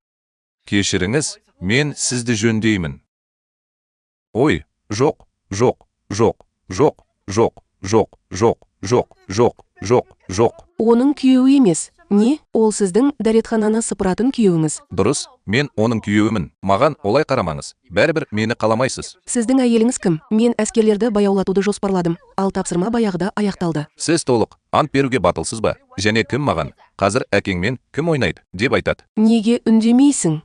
Speaker 2: Кешіріңіз, мен сізді жөндеймін. Ой, жоқ.
Speaker 3: Оның күйеуі емес. Не? Ол сіздің дәретхананы сыпыратын күйеуіңіз.
Speaker 2: Дұрыс, мен оның күйеуімін. Маған олай қарамаңыз. Бәрібір мені қаламайсыз.
Speaker 3: Сіздің әйеліңіз кім? Мен әскерлерді баяулатуды жоспарладым. Ал тапсырма баяғыда аяқталды.
Speaker 2: Сіз толық ант беруге батылсыз ба? Және кім маған? Қазір әкеңмен кім ойнайды деп айтады.
Speaker 3: Неге үндемейсің?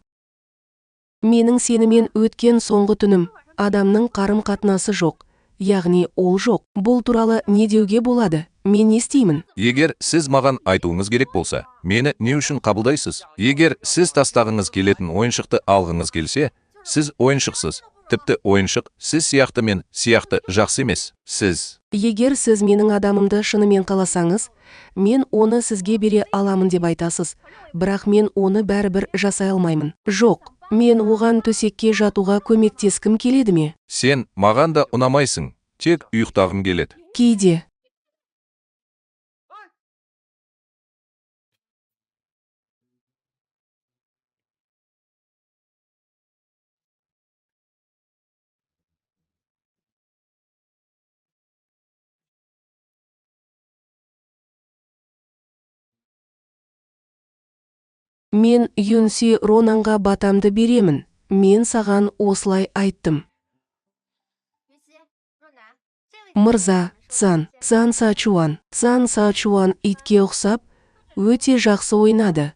Speaker 3: Менің сенімен өткен соңғы түнім. Адамның қарым-қатынасы жоқ. Яғни ол жоқ. Бұл туралы не деуге болады? Мен не істеймін?
Speaker 2: Егер сіз маған айтуыңыз керек болса, мені не үшін қабылдайсыз? Егер сіз тастағыңыз келетін ойыншықты алғыңыз келсе, сіз ойыншықсыз. Тіпті ойыншық сіз сияқты мен сияқты жақсы емес. Сіз.
Speaker 3: Егер сіз менің адамымды шынымен қаласаңыз, мен оны сізге бере аламын деп айтасыз. Бірақ мен оны бәрібір жасай алмаймын. Жоқ, мен оған төсекке жатуға көмектескім келеді ме?
Speaker 2: Сен маған да ұнамайсың. Тек ұйықтағым келеді.
Speaker 3: Кейде. Мен Юнси Ронанға батамды беремін. Мен саған осылай айттым. Мырза, Цан Сачуан итке ұқсап, өте жақсы ойнады.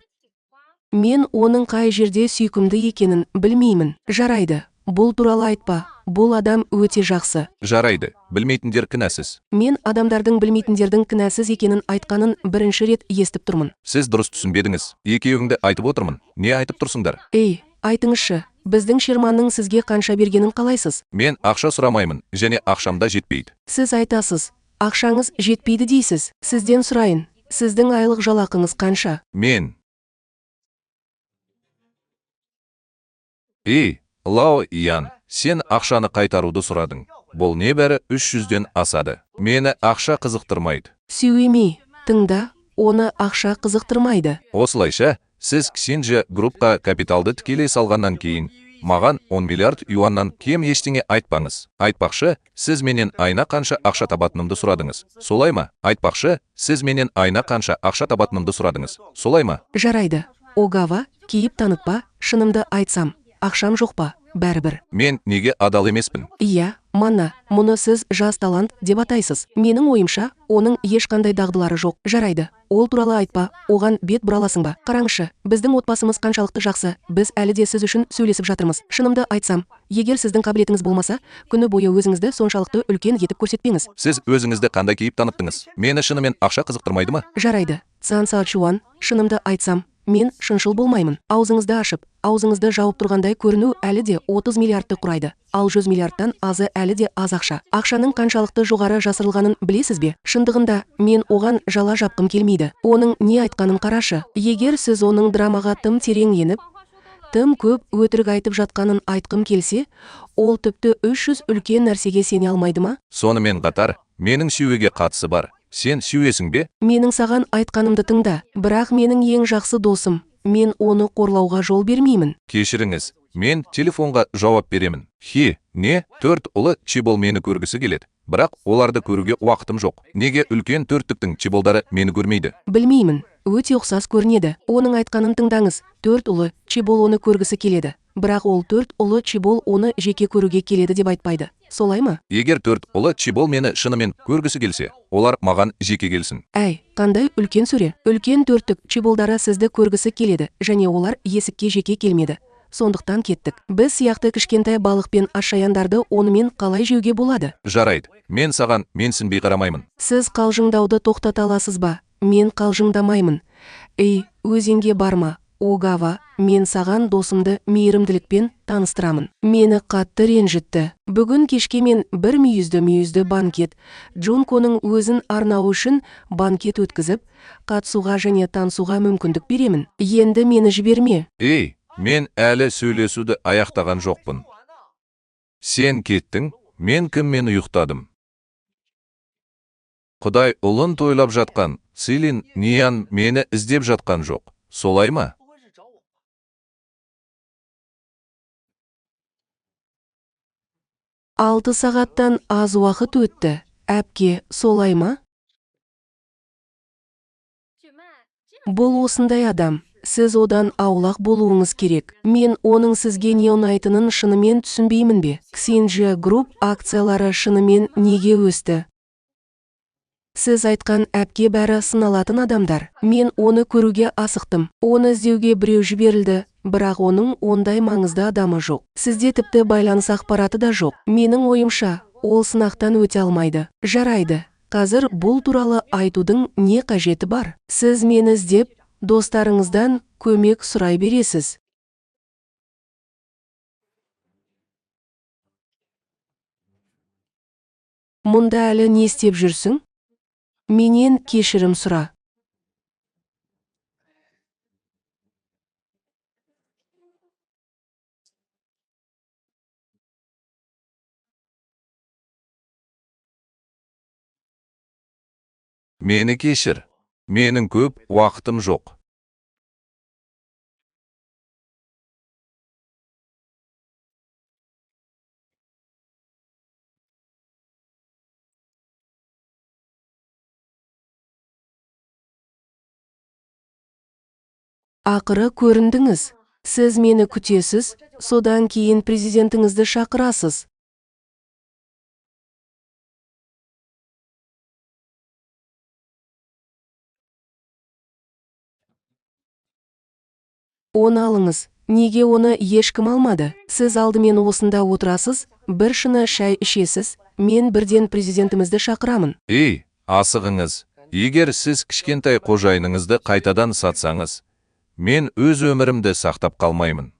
Speaker 3: Мен оның қай жерде сүйкімді екенін білмеймін. Жарайды, бұл туралы айтпа. Бұл адам өте жақсы.
Speaker 2: Жарайды, білмейтіндер кінәсіз.
Speaker 3: Мен адамдардың білмейтіндердің кінәсіз екенін айтқанын бірінші рет естіп тұрмын.
Speaker 2: Сіз дұрыс түсінбедіңіз. Екеуіңді айтып отырмын. Не айтып тұрсыңдар?
Speaker 3: Ей, айтыңызшы, біздің Шерманның сізге қанша бергенін қалайсыз?
Speaker 2: Мен ақша сұрамаймын, және ақшамда жетпейді.
Speaker 3: Сіз айтасыз, ақшаңыз жетпейді дейсіз. Сізден сұрайын, сіздің айлық жалақыңыз қанша?
Speaker 2: Мен. Ей, Лао Ян, сен ақшаны қайтаруды сұрадың. Бұл небәрі 300-ден асады. Мені ақша қызықтырмайды.
Speaker 3: Сүйемей, тыңда, оны ақша қызықтырмайды.
Speaker 2: Осылайша, сіз Ксинджа группқа капиталды тікелей салғаннан кейін, маған 10 миллиард юаннан кем ештеңе айтпаңыз. Айтпақшы, сіз менен айна қанша ақша табатынымды сұрадыңыз. Солай ма? Айтпақшы, сіз менен айна қанша ақша табатынымды сұрадыңыз. Солай ма?
Speaker 3: Жарайды. Огава, кейіп танытпа, шынымды айтсам. Ақшам жоқ па? Бәрібір.
Speaker 2: Мен неге адал емеспін?
Speaker 3: Иә, Манна, мұны сіз жас талант деп атайсыз. Менің ойымша, оның ешқандай дағдылары жоқ. Жарайды. Ол туралы айтпа, оған бет бұраласың ба? Қараңызшы, біздің отбасымыз қаншалықты жақсы. Біз әлі де сіз үшін сөйлесіп жатырмыз. Шынымды айтсам, егер сіздің қабілетіңіз болмаса, күні бойы өзіңізді соншалықты үлкен етіп көрсетпеңіз.
Speaker 2: Сіз өзіңізді қандай кейіп таныттыңыз? Мені шынымен ақша қызықтырмайды ма?
Speaker 3: Жарайды. Цан Сачуан, шынымды айтсам, мен шыншыл болмаймын. Аузыңызды ашып, аузыңызды жауып тұрғандай көріну әлі де 30 миллиардты құрайды. Ал 100 миллиардтан азы әлі де аз ақша. Ақшаның қаншалықты жоғары жасырылғанын білесіз бе? Шындығында мен оған жала жапқым келмейді. Оның не айтқанын қарашы. Егер сіз оның драмаға тым терең еніп, тым көп өтірік айтып жатқанын айтқым келсе, ол тіпті 300 үлкен нәрсеге сене алмайды ма?
Speaker 2: Сонымен қатар, менің сүйуге қатысы бар. Сен сүйесің бе?
Speaker 3: Менің саған айтқанымды тыңда, бірақ менің ең жақсы досым. Мен оны қорлауға жол бермеймін.
Speaker 2: Кешіріңіз, мен телефонға жауап беремін. Не? 4 ұлы Чибол мені көргісі келеді. Бірақ оларды көруге уақытым жоқ. Неге үлкен төрттіктің Чиболдары мені көрмейді?
Speaker 3: Білмеймін. Өте ұқсас көрінеді. Оның айтқанын тыңдаңыз. 4 ұлы Чибол оны көргісі келеді. Бірақ ол 4 ұлы Чибол оны жеке көруге келеді деп айтпайды. Солай ма?
Speaker 2: Егер 4 ұлы Чибол мені шынымен көргісі келсе, олар маған жеке келсін.
Speaker 3: Әй, қандай үлкен сөре. Үлкен төрттік Чиболдары сізді көргісі келеді, және олар есікке жеке келмеді. Сондықтан кеттік. Біз сияқты кішкентай балық пен ашаяндарды онымен қалай жеуге болады?
Speaker 2: Жарайды, мен саған менсінбей қарамаймын.
Speaker 3: Сіз қалжыңдауды тоқтата аласыз ба? Мен қалжыңдамаймын. Ей, өзенге барма. Огава, мен саған досымды мейірімділікпен таныстырамын. Мені қатты ренжітті. Бүгін кешке мен бір мүйізді банкет, Джунконың өзін арнау үшін банкет өткізіп, қатысуға және танысуға мүмкіндік беремін. Енді мені жіберме.
Speaker 2: Ей, мен әлі сөйлесуді аяқтаған жоқпын. Сен кеттің, мен кіммен ұйықтадым? Құдай ұлын тойлап жатқан, Цилин Ниян мені іздеп жатқан жоқ. Солай ма?
Speaker 3: Алты сағаттан аз уақыт өтті. Әпке, солай ма? Бұл осындай адам. Сіз одан аулақ болуыңыз керек. Мен оның сізге не ұнайтынын шынымен түсінбеймін бе? Ксинджи Групп акциялары шынымен неге өсті? Сіз айтқан әпке бәрі сыналатын адамдар. Мен оны көруге асықтым. Оны іздеуге біреу жіберілді, бірақ оның ондай маңызды адамы жоқ. Сізде тіпті байланыс ақпараты да жоқ. Менің ойымша, ол сынақтан өте алмайды. Жарайды. Қазір бұл туралы айтудың не қажеті бар? Сіз мені іздеп, достарыңыздан көмек сұрай бересіз. Мұнда әлі не істеп жүрсің? Менен кешірім сұра.
Speaker 2: Мені кешір. Менің көп уақытым жоқ.
Speaker 3: Ақыры көріндіңіз. Сіз мені күтесіз, содан кейін президентіңізді шақырасыз. Оны алыңыз. Неге оны ешкім алмады? Сіз алдымен осында отырасыз, бір шыны шай ішесіз, мен бірден президентімізді шақырамын.
Speaker 2: Ей, асығыңыз. Егер сіз кішкентай қожайыныңызды қайтадан сатсаңыз, мен өз өмірімді сақтап қалмаймын.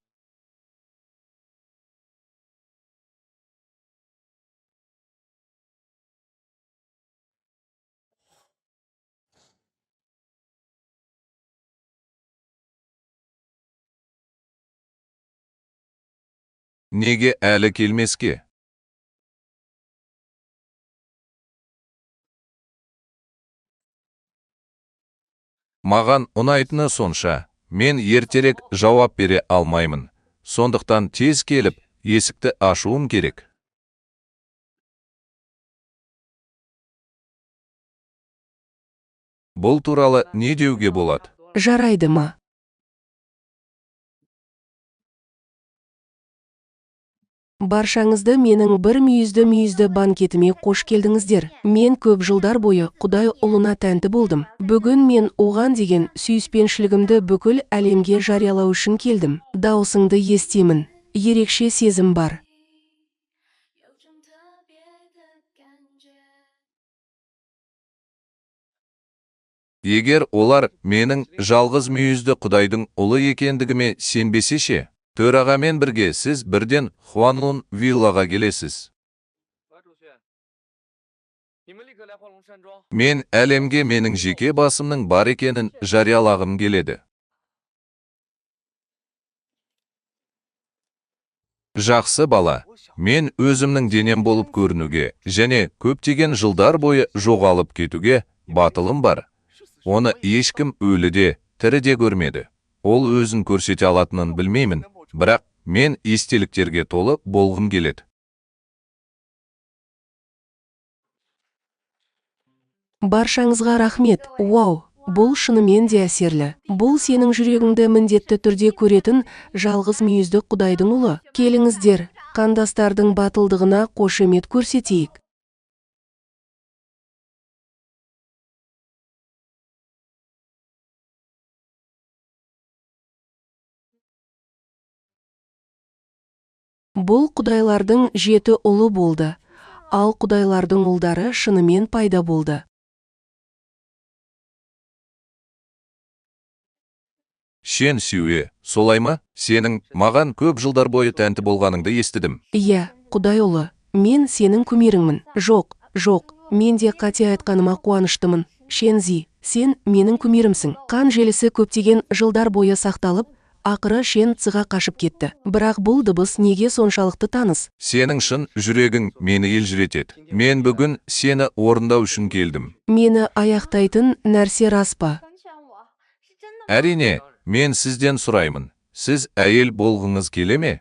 Speaker 2: Неге әлі келмеске? Маған ұнайтыны сонша, мен ертерек жауап бере алмаймын. Сондықтан тез келіп, есікті ашуым керек. Бұл туралы не деуге болады?
Speaker 3: Жарайды ма? Баршаңызды менің бір мүйізді банкетіме қош келдіңіздер. Мен көп жылдар бойы Құдай ұлына тәнті болдым. Бүгін мен оған деген сүйіспеншілігімді бүкіл әлемге жариялау үшін келдім. Дауысыңды естимін. Ерекше сезім бар.
Speaker 2: егер олар менің жалғыз мүйізді Құдайдың ұлы екендігіме сенбесе ше? Төрағамен бірге сіз бірден Хуанлун виллаға келесіз. Мен әлемге менің жеке басымның бар екенін жариялағым келеді. Жақсы бала, мен өзімнің денем болып көрінуге және көптеген жылдар бойы жоғалып кетуге батылым бар. Оны ешкім өлі де, тірі де көрмеді. Ол өзін көрсете алатынын білмеймін, бірақ мен естеліктерге толы болғым келеді.
Speaker 3: Баршаңызға рахмет. Вау, бұл шынымен де әсерлі. Бұл сенің жүрегіңді міндетті түрде көретін жалғыз мүйізді Құдайдың ұлы. Келіңіздер, қандастардың батылдығына қошемет көрсетейік. Бұл құдайлардың 7 ұлы болды, ал құдайлардың ұлдары шынымен пайда болды.
Speaker 2: Шен Сюэ, солай ма? Сенің маған көп жылдар бойы тәнті болғаныңды естідім.
Speaker 3: Иә, Құдай ұлы, мен сенің кумиріңмін. Жоқ, мен де қате айтқаныма қуаныштымын. Шензи, сен менің кумирімсің. Қан желісі көптеген жылдар бойы сақталып, ақыры Шен Цыға қашып кетті. Бірақ бұл дыбыс неге соншалықты таныс?
Speaker 2: Сенің шын жүрегің мені елжіретеді. Мен бүгін сені орындау үшін келдім.
Speaker 3: Мені аяқтайтын нәрсе рас па?
Speaker 2: Әрине, мен сізден сұраймын. Сіз әйел болғыңыз келе ме?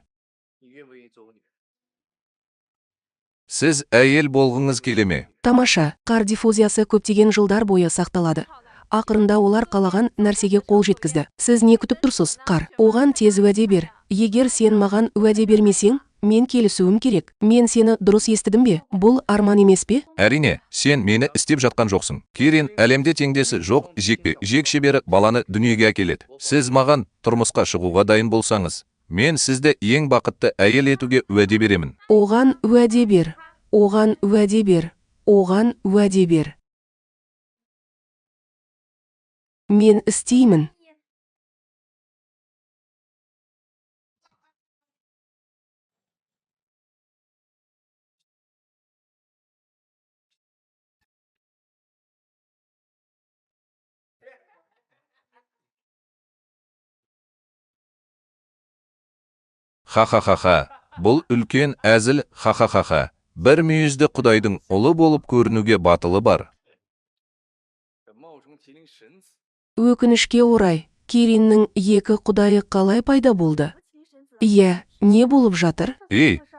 Speaker 2: Сіз әйел болғыңыз келе ме?
Speaker 3: Тамаша, қар диффузиясы көптеген жылдар бойы сақталады. Ақырында олар қалаған нәрсеге қол жеткізді. Сіз не күтіп тұрсыз, қар? Оған тез уәде бер. Егер сен маған уәде бермесең, мен келісуім керек. Мен сені дұрыс естідім бе? Бұл арман емес пе?
Speaker 2: Әрине, сен мені істеп жатқан жоқсың. Кирин әлемде теңдесі жоқ жек шебері баланы дүниеге әкеледі. Сіз маған тұрмысқа шығуға дайын болсаңыз, мен сізді ең бақытты әйел етуге уәде беремін.
Speaker 3: Оған уәде бер. Оған уәде бер. Оған уәде бер. Мен істеймін.
Speaker 2: Ха-ха-ха-ха, бұл үлкен әзіл ха-ха-ха-ха. Бір мүйізді Құдайдың ұлы болып көрінуге батылы бар.
Speaker 3: Өкінішке орай, Кириннің 2 құдайы қалай пайда болды? Иә, не болып жатыр?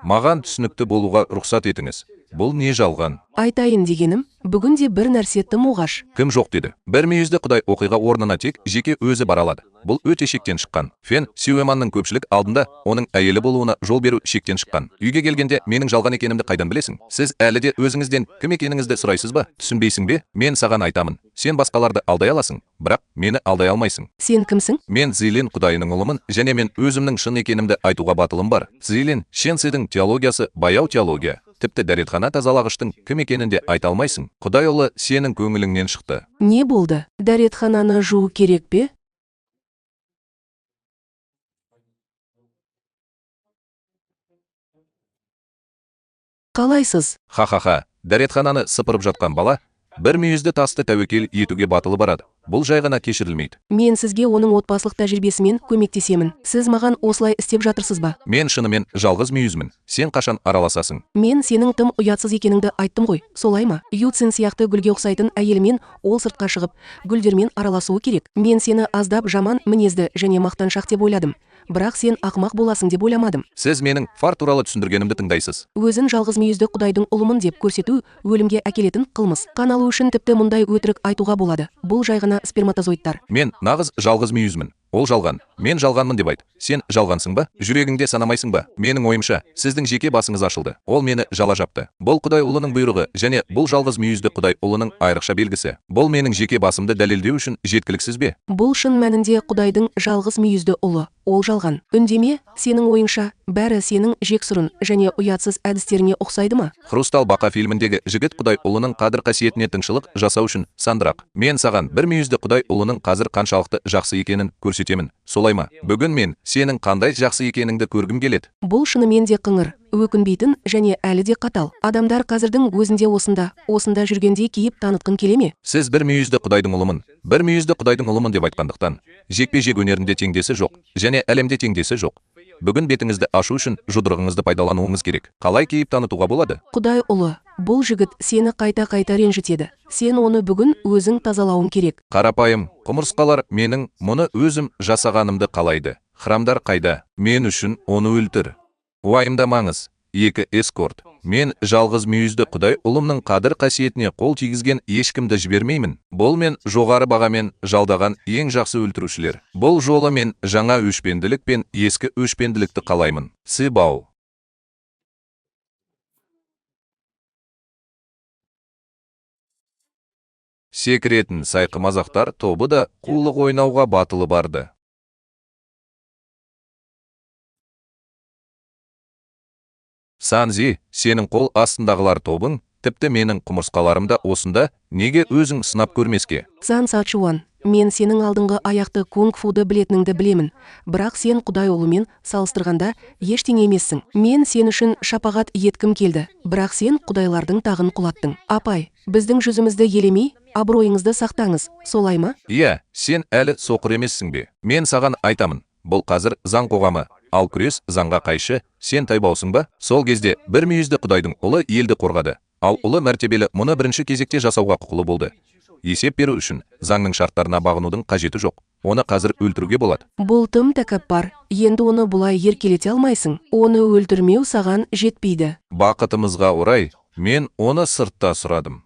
Speaker 2: Маған түсінікті болуға рұқсат етіңіз. Бұл не жалған?
Speaker 3: Айтайын дегенім, бүгінде бір нәрсе тым оғаш.
Speaker 2: Кім жоқ деді? Бір мүйізді Құдай оқиға орнына тек жеке өзі бара алады. Бұл өте шектен шыққан. Фен Сюэманның көпшілік алдында оның әйелі болуына жол беру шектен шыққан. Үйге келгенде менің жалған екенімді қайдан білесің? Сіз әлі де өзіңізден кім екеніңізді сұрайсыз ба? Түсінбейсің бе? Мен саған айтамын. Сен басқаларды алдай аласың, бірақ мені алдай алмайсың.
Speaker 3: Сен кімсің?
Speaker 2: Мен Цзилин Құдайының ұлымын, және мен өзімнің шын екенімді айтуға батылым бар. Цзилин Шенсидің теологиясы баяу теология. Тіпті дәретхана тазалағыштың кім екенін де айта алмайсың. Құдай ұлы сенің көңіліңнен шықты.
Speaker 3: Не болды? Дәретхананы жуу керек пе? Қалайсыз?
Speaker 2: Ха-ха-ха, дәретхананы сыпырып жатқан бала, бір мүйізді тасты тәуекел етуге батылы барады. Бұл жай ғана кешірілмейді.
Speaker 3: Мен сізге оның отбасылық тәжірибесімен көмектесемін. Сіз маған осылай істеп жатырсыз ба?
Speaker 2: Мен шынымен жалғыз мүйізмін. Сен қашан араласасың?
Speaker 3: Мен сенің тым ұятсыз екеніңді айттым ғой. Солай ма? Юцин сияқты гүлге ұқсайтын әйелімен ол сыртқа шығып, гүлдермен араласуы керек. Мен сені аздап жаман мінезді және мақтаншақ деп ойладым. Бірақ сен ақымақ боласың деп ойламадым.
Speaker 2: Сіз менің фар туралы түсіндіргенімді тыңдайсыз.
Speaker 3: Өзін жалғыз мүйізді Құдайдың ұлымын деп көрсету өлімге әкелетін қылмыс. Қан алу үшін тіпті мұндай өтірік айтуға болады. Бұл жай ғана сперматозоидтар.
Speaker 2: Мен нағыз жалғыз мүйізмін. Ол жалған. Мен жалғанмын деп айт. Сен жалғансың ба? Жүрегіңде санамайсың ба? Менің ойымша, сіздің жеке басыңыз ашылды. Ол мені жала жапты. Бұл Құдай ұлының бұйрығы, және бұл жалғыз мүйізді Құдай ұлының айрықша белгісі. Бұл менің жеке басымды дәлелдеу үшін жеткіліксіз бе?
Speaker 3: Бұл шын мәнінде Құдайдың жалғыз мүйізді ұлы. Ол жалған. Үндеме, сенің ойыңша, бәрі сенің жексұрын және ұятсыз әдістеріңе ұқсайды ма?
Speaker 2: Хрустал бақа фильміндегі жігіт Құдай ұлының қадір қасиетіне тыңшылық жасау үшін сандырақ. Мен саған бір мүйізді Құдай ұлының қазір қаншалықты жақсы екенін көрсетемін. Солай ма? Бүгін мен сенің қандай жақсы екеніңді көргім келеді.
Speaker 3: Бұл шынымен де қыңыр, өкінбейтін және әлі де қатал. Адамдар қазірдің өзінде осында жүргендей кейіп танытқын келе ме?
Speaker 2: Сіз бір мүйізді Құдайдың ұлымын, бір мүйізді Құдайдың ұлымын деп айтқандықтан, жекпе-жек өнерінде теңдесі жоқ, және әлемде теңдесі жоқ. Бүгін бетіңізді ашу үшін жұдырығыңызды пайдалануыңыз керек. Қалай кейіп танытуға болады?
Speaker 3: Құдай ұлы, бұл жігіт сені қайта-қайта ренжітеді. Сен оны бүгін өзің тазалауың керек.
Speaker 2: Қарапайым, құмырсқалар менің мұны өзім жасағанымды қалайды. Храмдар қайда? Мен үшін оны өлтір. Уайымдамаңыз. 2 эскорт. Мен жалғыз мүйізді Құдай ұлымның қадір қасиетіне қол тигізген ешкімді жібермеймін. Бұл мен жоғары бағамен жалдаған ең жақсы өлтірушілер. Бұл жолы мен жаңа өшпенділік пен ескі өшпенділікті қалаймын. Сыбау. Секіретін сайқымазақтар тобы да қулық ойнауға батылы барды. Санзи, сенің қол астындағылар тобың, тіпті менің құмырсқаларымда осында, неге өзің сынап көрмеске?
Speaker 3: Сан Сачуан, мен сенің алдыңғы аяқты кунг-фуды білетініңді білемін, бірақ сен Құдай ұлымен салыстырғанда ештеңе емессің. Мен сен үшін шапағат еткім келді, бірақ сен Құдайлардың тағын құлаттың. Апай, біздің жүзімізді елемей, абыройыңызды сақтаңыз, солай ма?
Speaker 2: Иә, сен әлі соқыр емессің бе? Мен саған айтамын, бұл қазір заң қоғамы. Ал күрес заңға қайшы, сен тайбаусың ба? Сол кезде бір мүйізді Құдайдың ұлы елді қорғады. Ал ұлы мәртебелі мұны бірінші кезекте жасауға құқылы болды. Есеп беру үшін заңның шарттарына бағынудың қажеті жоқ. Оны қазір өлтіруге болады.
Speaker 3: Бұл тым тәкаппар. Енді оны бұлай еркелете алмайсың. Оны өлтірмеу саған жетпейді.
Speaker 2: Бақытымызға орай, мен оны сыртта сұрадым.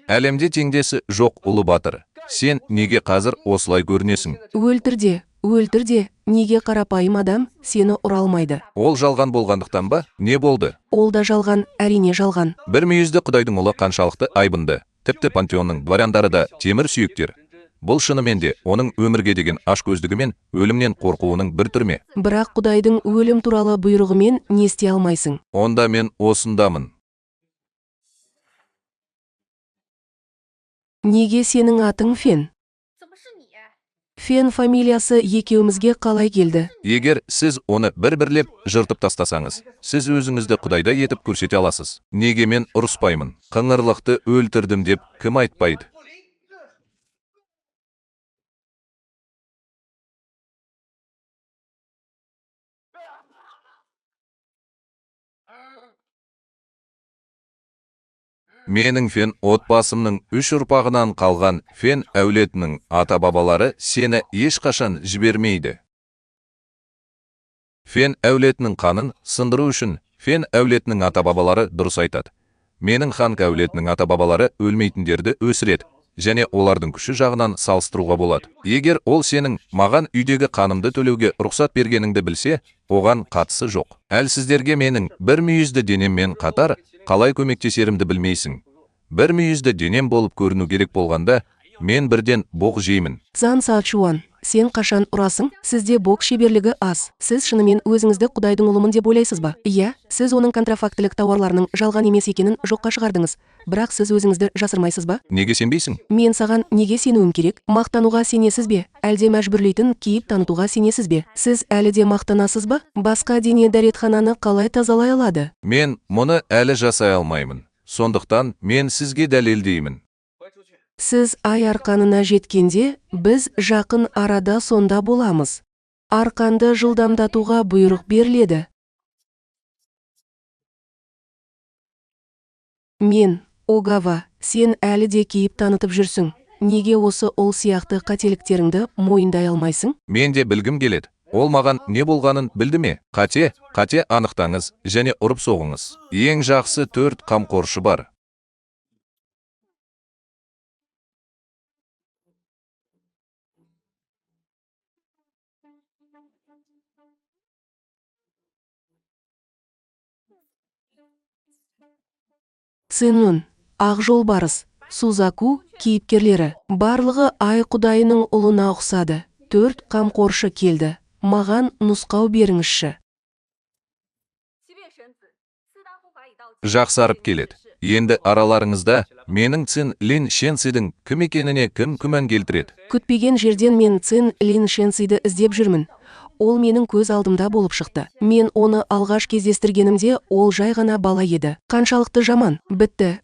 Speaker 2: Әлемде теңдесі жоқ ұлы батыр. Сен неге қазір осылай көрінесің?
Speaker 3: Өлтір де, неге қарапайым адам сені ұра алмайды?
Speaker 2: Ол жалған болғандықтан ба? Не болды?
Speaker 3: Ол да жалған, әрине жалған.
Speaker 2: Бір мүйізді Құдайдың ұлы қаншалықты айбынды. Тіпті пантеонның дворяндары да темір сүйектер. Бұл шынымен де оның өмірге деген ашкөздігі мен өлімнен қорқуының бір түрме.
Speaker 3: Бірақ Құдайдың өлім туралы бұйрығымен не істей алмайсың?
Speaker 2: Онда мен осындамын.
Speaker 3: Неге сенің атың Фен? Фен фамилиясы екеумізге қалай келді?
Speaker 2: Егер сіз оны бір-бірлеп жыртып тастасаңыз, сіз өзіңізді Құдайдай етіп көрсете аласыз. Неге мен ұрыспаймын? Қыңырлықты өлтірдім деп кім айтпайды? Менің Фен отбасымның 3 ұрпағынан қалған Фен әулетінің ата-бабалары сені ешқашан жібермейді. Фен әулетінің қанын сындыру үшін Фен әулетінің ата-бабалары дұрыс айтады. Менің Ханг әулетінің ата-бабалары өлмейтіндерді өсіреді, және олардың күші жағынан салыстыруға болады. Егер ол сенің маған үйдегі қанымды төлеуге рұқсат бергеніңді білсе, оған қатысы жоқ. Әлсіздерге менің бір мүйізді денеммен қатар қалай көмектесерімді білмейсің. Бір мүйізді денем болып көріну керек болғанда, мен бірден боқ жеймін.
Speaker 3: Цан Сачуан, сен қашан ұрасың? Сізде бокс шеберлігі аз. Сіз шынымен өзіңізді Құдайдың ұлымын деп ойлайсыз ба? Иә, сіз оның контрафактілік тауарларының жалған емес екенін жоққа шығардыңыз. Бірақ сіз өзіңізді жасырмайсыз ба?
Speaker 2: Неге сенбейсің?
Speaker 3: Мен саған неге сенуім керек? Мақтануға сенесіз бе? Әлде мәжбүрлейтін кейіп танытуға сенесіз бе? Сіз әлі де мақтанасыз ба? Басқа дене дәретхананы қалай тазалай алады?
Speaker 2: Мен мұны әлі жасай алмаймын. Сондықтан мен сізге дәлелдеймін.
Speaker 3: Сіз ай арқанына жеткенде, біз жақын арада сонда боламыз. Арқанды жылдамдатуға бұйрық беріледі. Мен, Огава, сен әлі де кейіп танытып жүрсің. Неге осы ол сияқты қателіктеріңді мойындай алмайсың?
Speaker 2: Мен де білгім келеді. Ол маған не болғанын білді ме? Қате анықтаңыз және ұрып соғыңыз. Ең жақсы 4 қамқоршы бар.
Speaker 3: Цинун, Ақ жолбарыс, Сузаку кейіпкерлері. Барлығы ай құдайының ұлына ұқсады. 4 қамқоршы келді. Маған нұсқау беріңізші.
Speaker 2: Жақсарып келеді. Енді араларыңызда менің Цин Лин Шенцидің кім екеніне кім күмән келтіреді?
Speaker 3: Күтпеген жерден мен Цин Лин Шенциді іздеп жүрмін. Ол менің көз алдымда болып шықты. Мен оны алғаш кездестіргенімде ол жай ғана бала еді. Қаншалықты жаман. Бітті.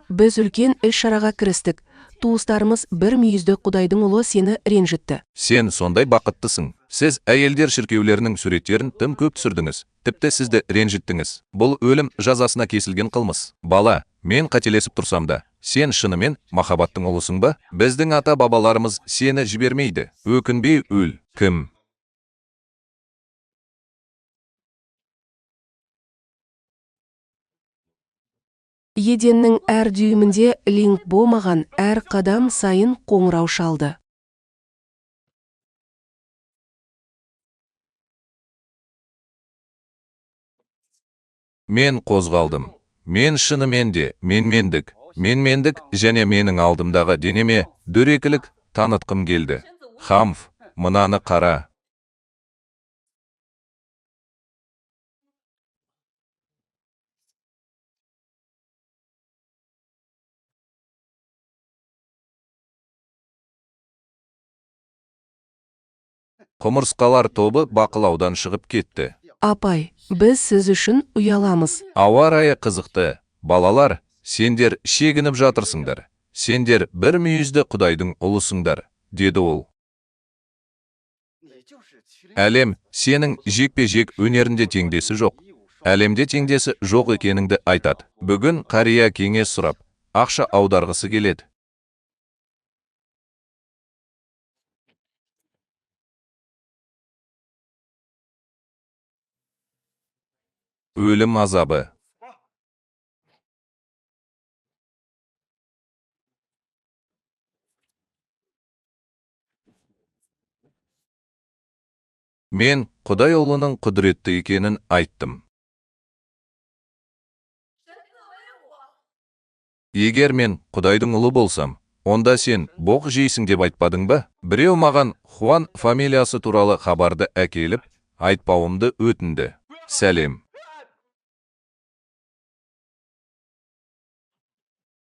Speaker 3: Біз үлкен іс-шараға кірістік. Туыстарымыз бір мүйізді құдайдың ұлы сені ренжітті.
Speaker 2: Сен сондай бақыттысың. Сіз әйелдер шіркеулерінің суреттерін тым көп түсірдіңіз. Тіпті сізді ренжіттіңіз. Бұл өлім жазасына кесілген қылмыс. Бала, мен қателесіп тұрсам да, сен шынымен махаббаттың ұлысың ба? Біздің ата-бабаларымыз сені жібермейді. Өкінбей өл. Кім?
Speaker 3: Еденнің әр дүйімінде Линг Бо маған әр қадам сайын қоңырау шалды.
Speaker 2: Мен қозғалдым. Мен шынымен де менмендік және менің алдымдағы денеме дөрекілік танытқым келді. Хамф, мынаны қара. Құмырсқалар тобы бақылаудан шығып кетті.
Speaker 3: Апай, біз сіз үшін ұяламыз.
Speaker 2: Ауа райы қызықты. Балалар, сендер шегініп жатырсыңдар. Сендер бір мүйізді құдайдың ұлысыңдар, деді ол. Әлем, сенің жекпе-жек өнерінде теңдесі жоқ. Әлемде теңдесі жоқ екеніңді айтады. Бүгін қария кеңес сұрап, ақша аударғысы келеді. Өлім азабы. Мен Құдай ұлының құдіретті екенін айттым. Егер мен Құдайдың ұлы болсам, онда сен боқ жейсің деп айтпадың ба? Біреу маған Хуан фамилиясы туралы хабарды әкеліп, айтпауымды өтінді. Сәлем.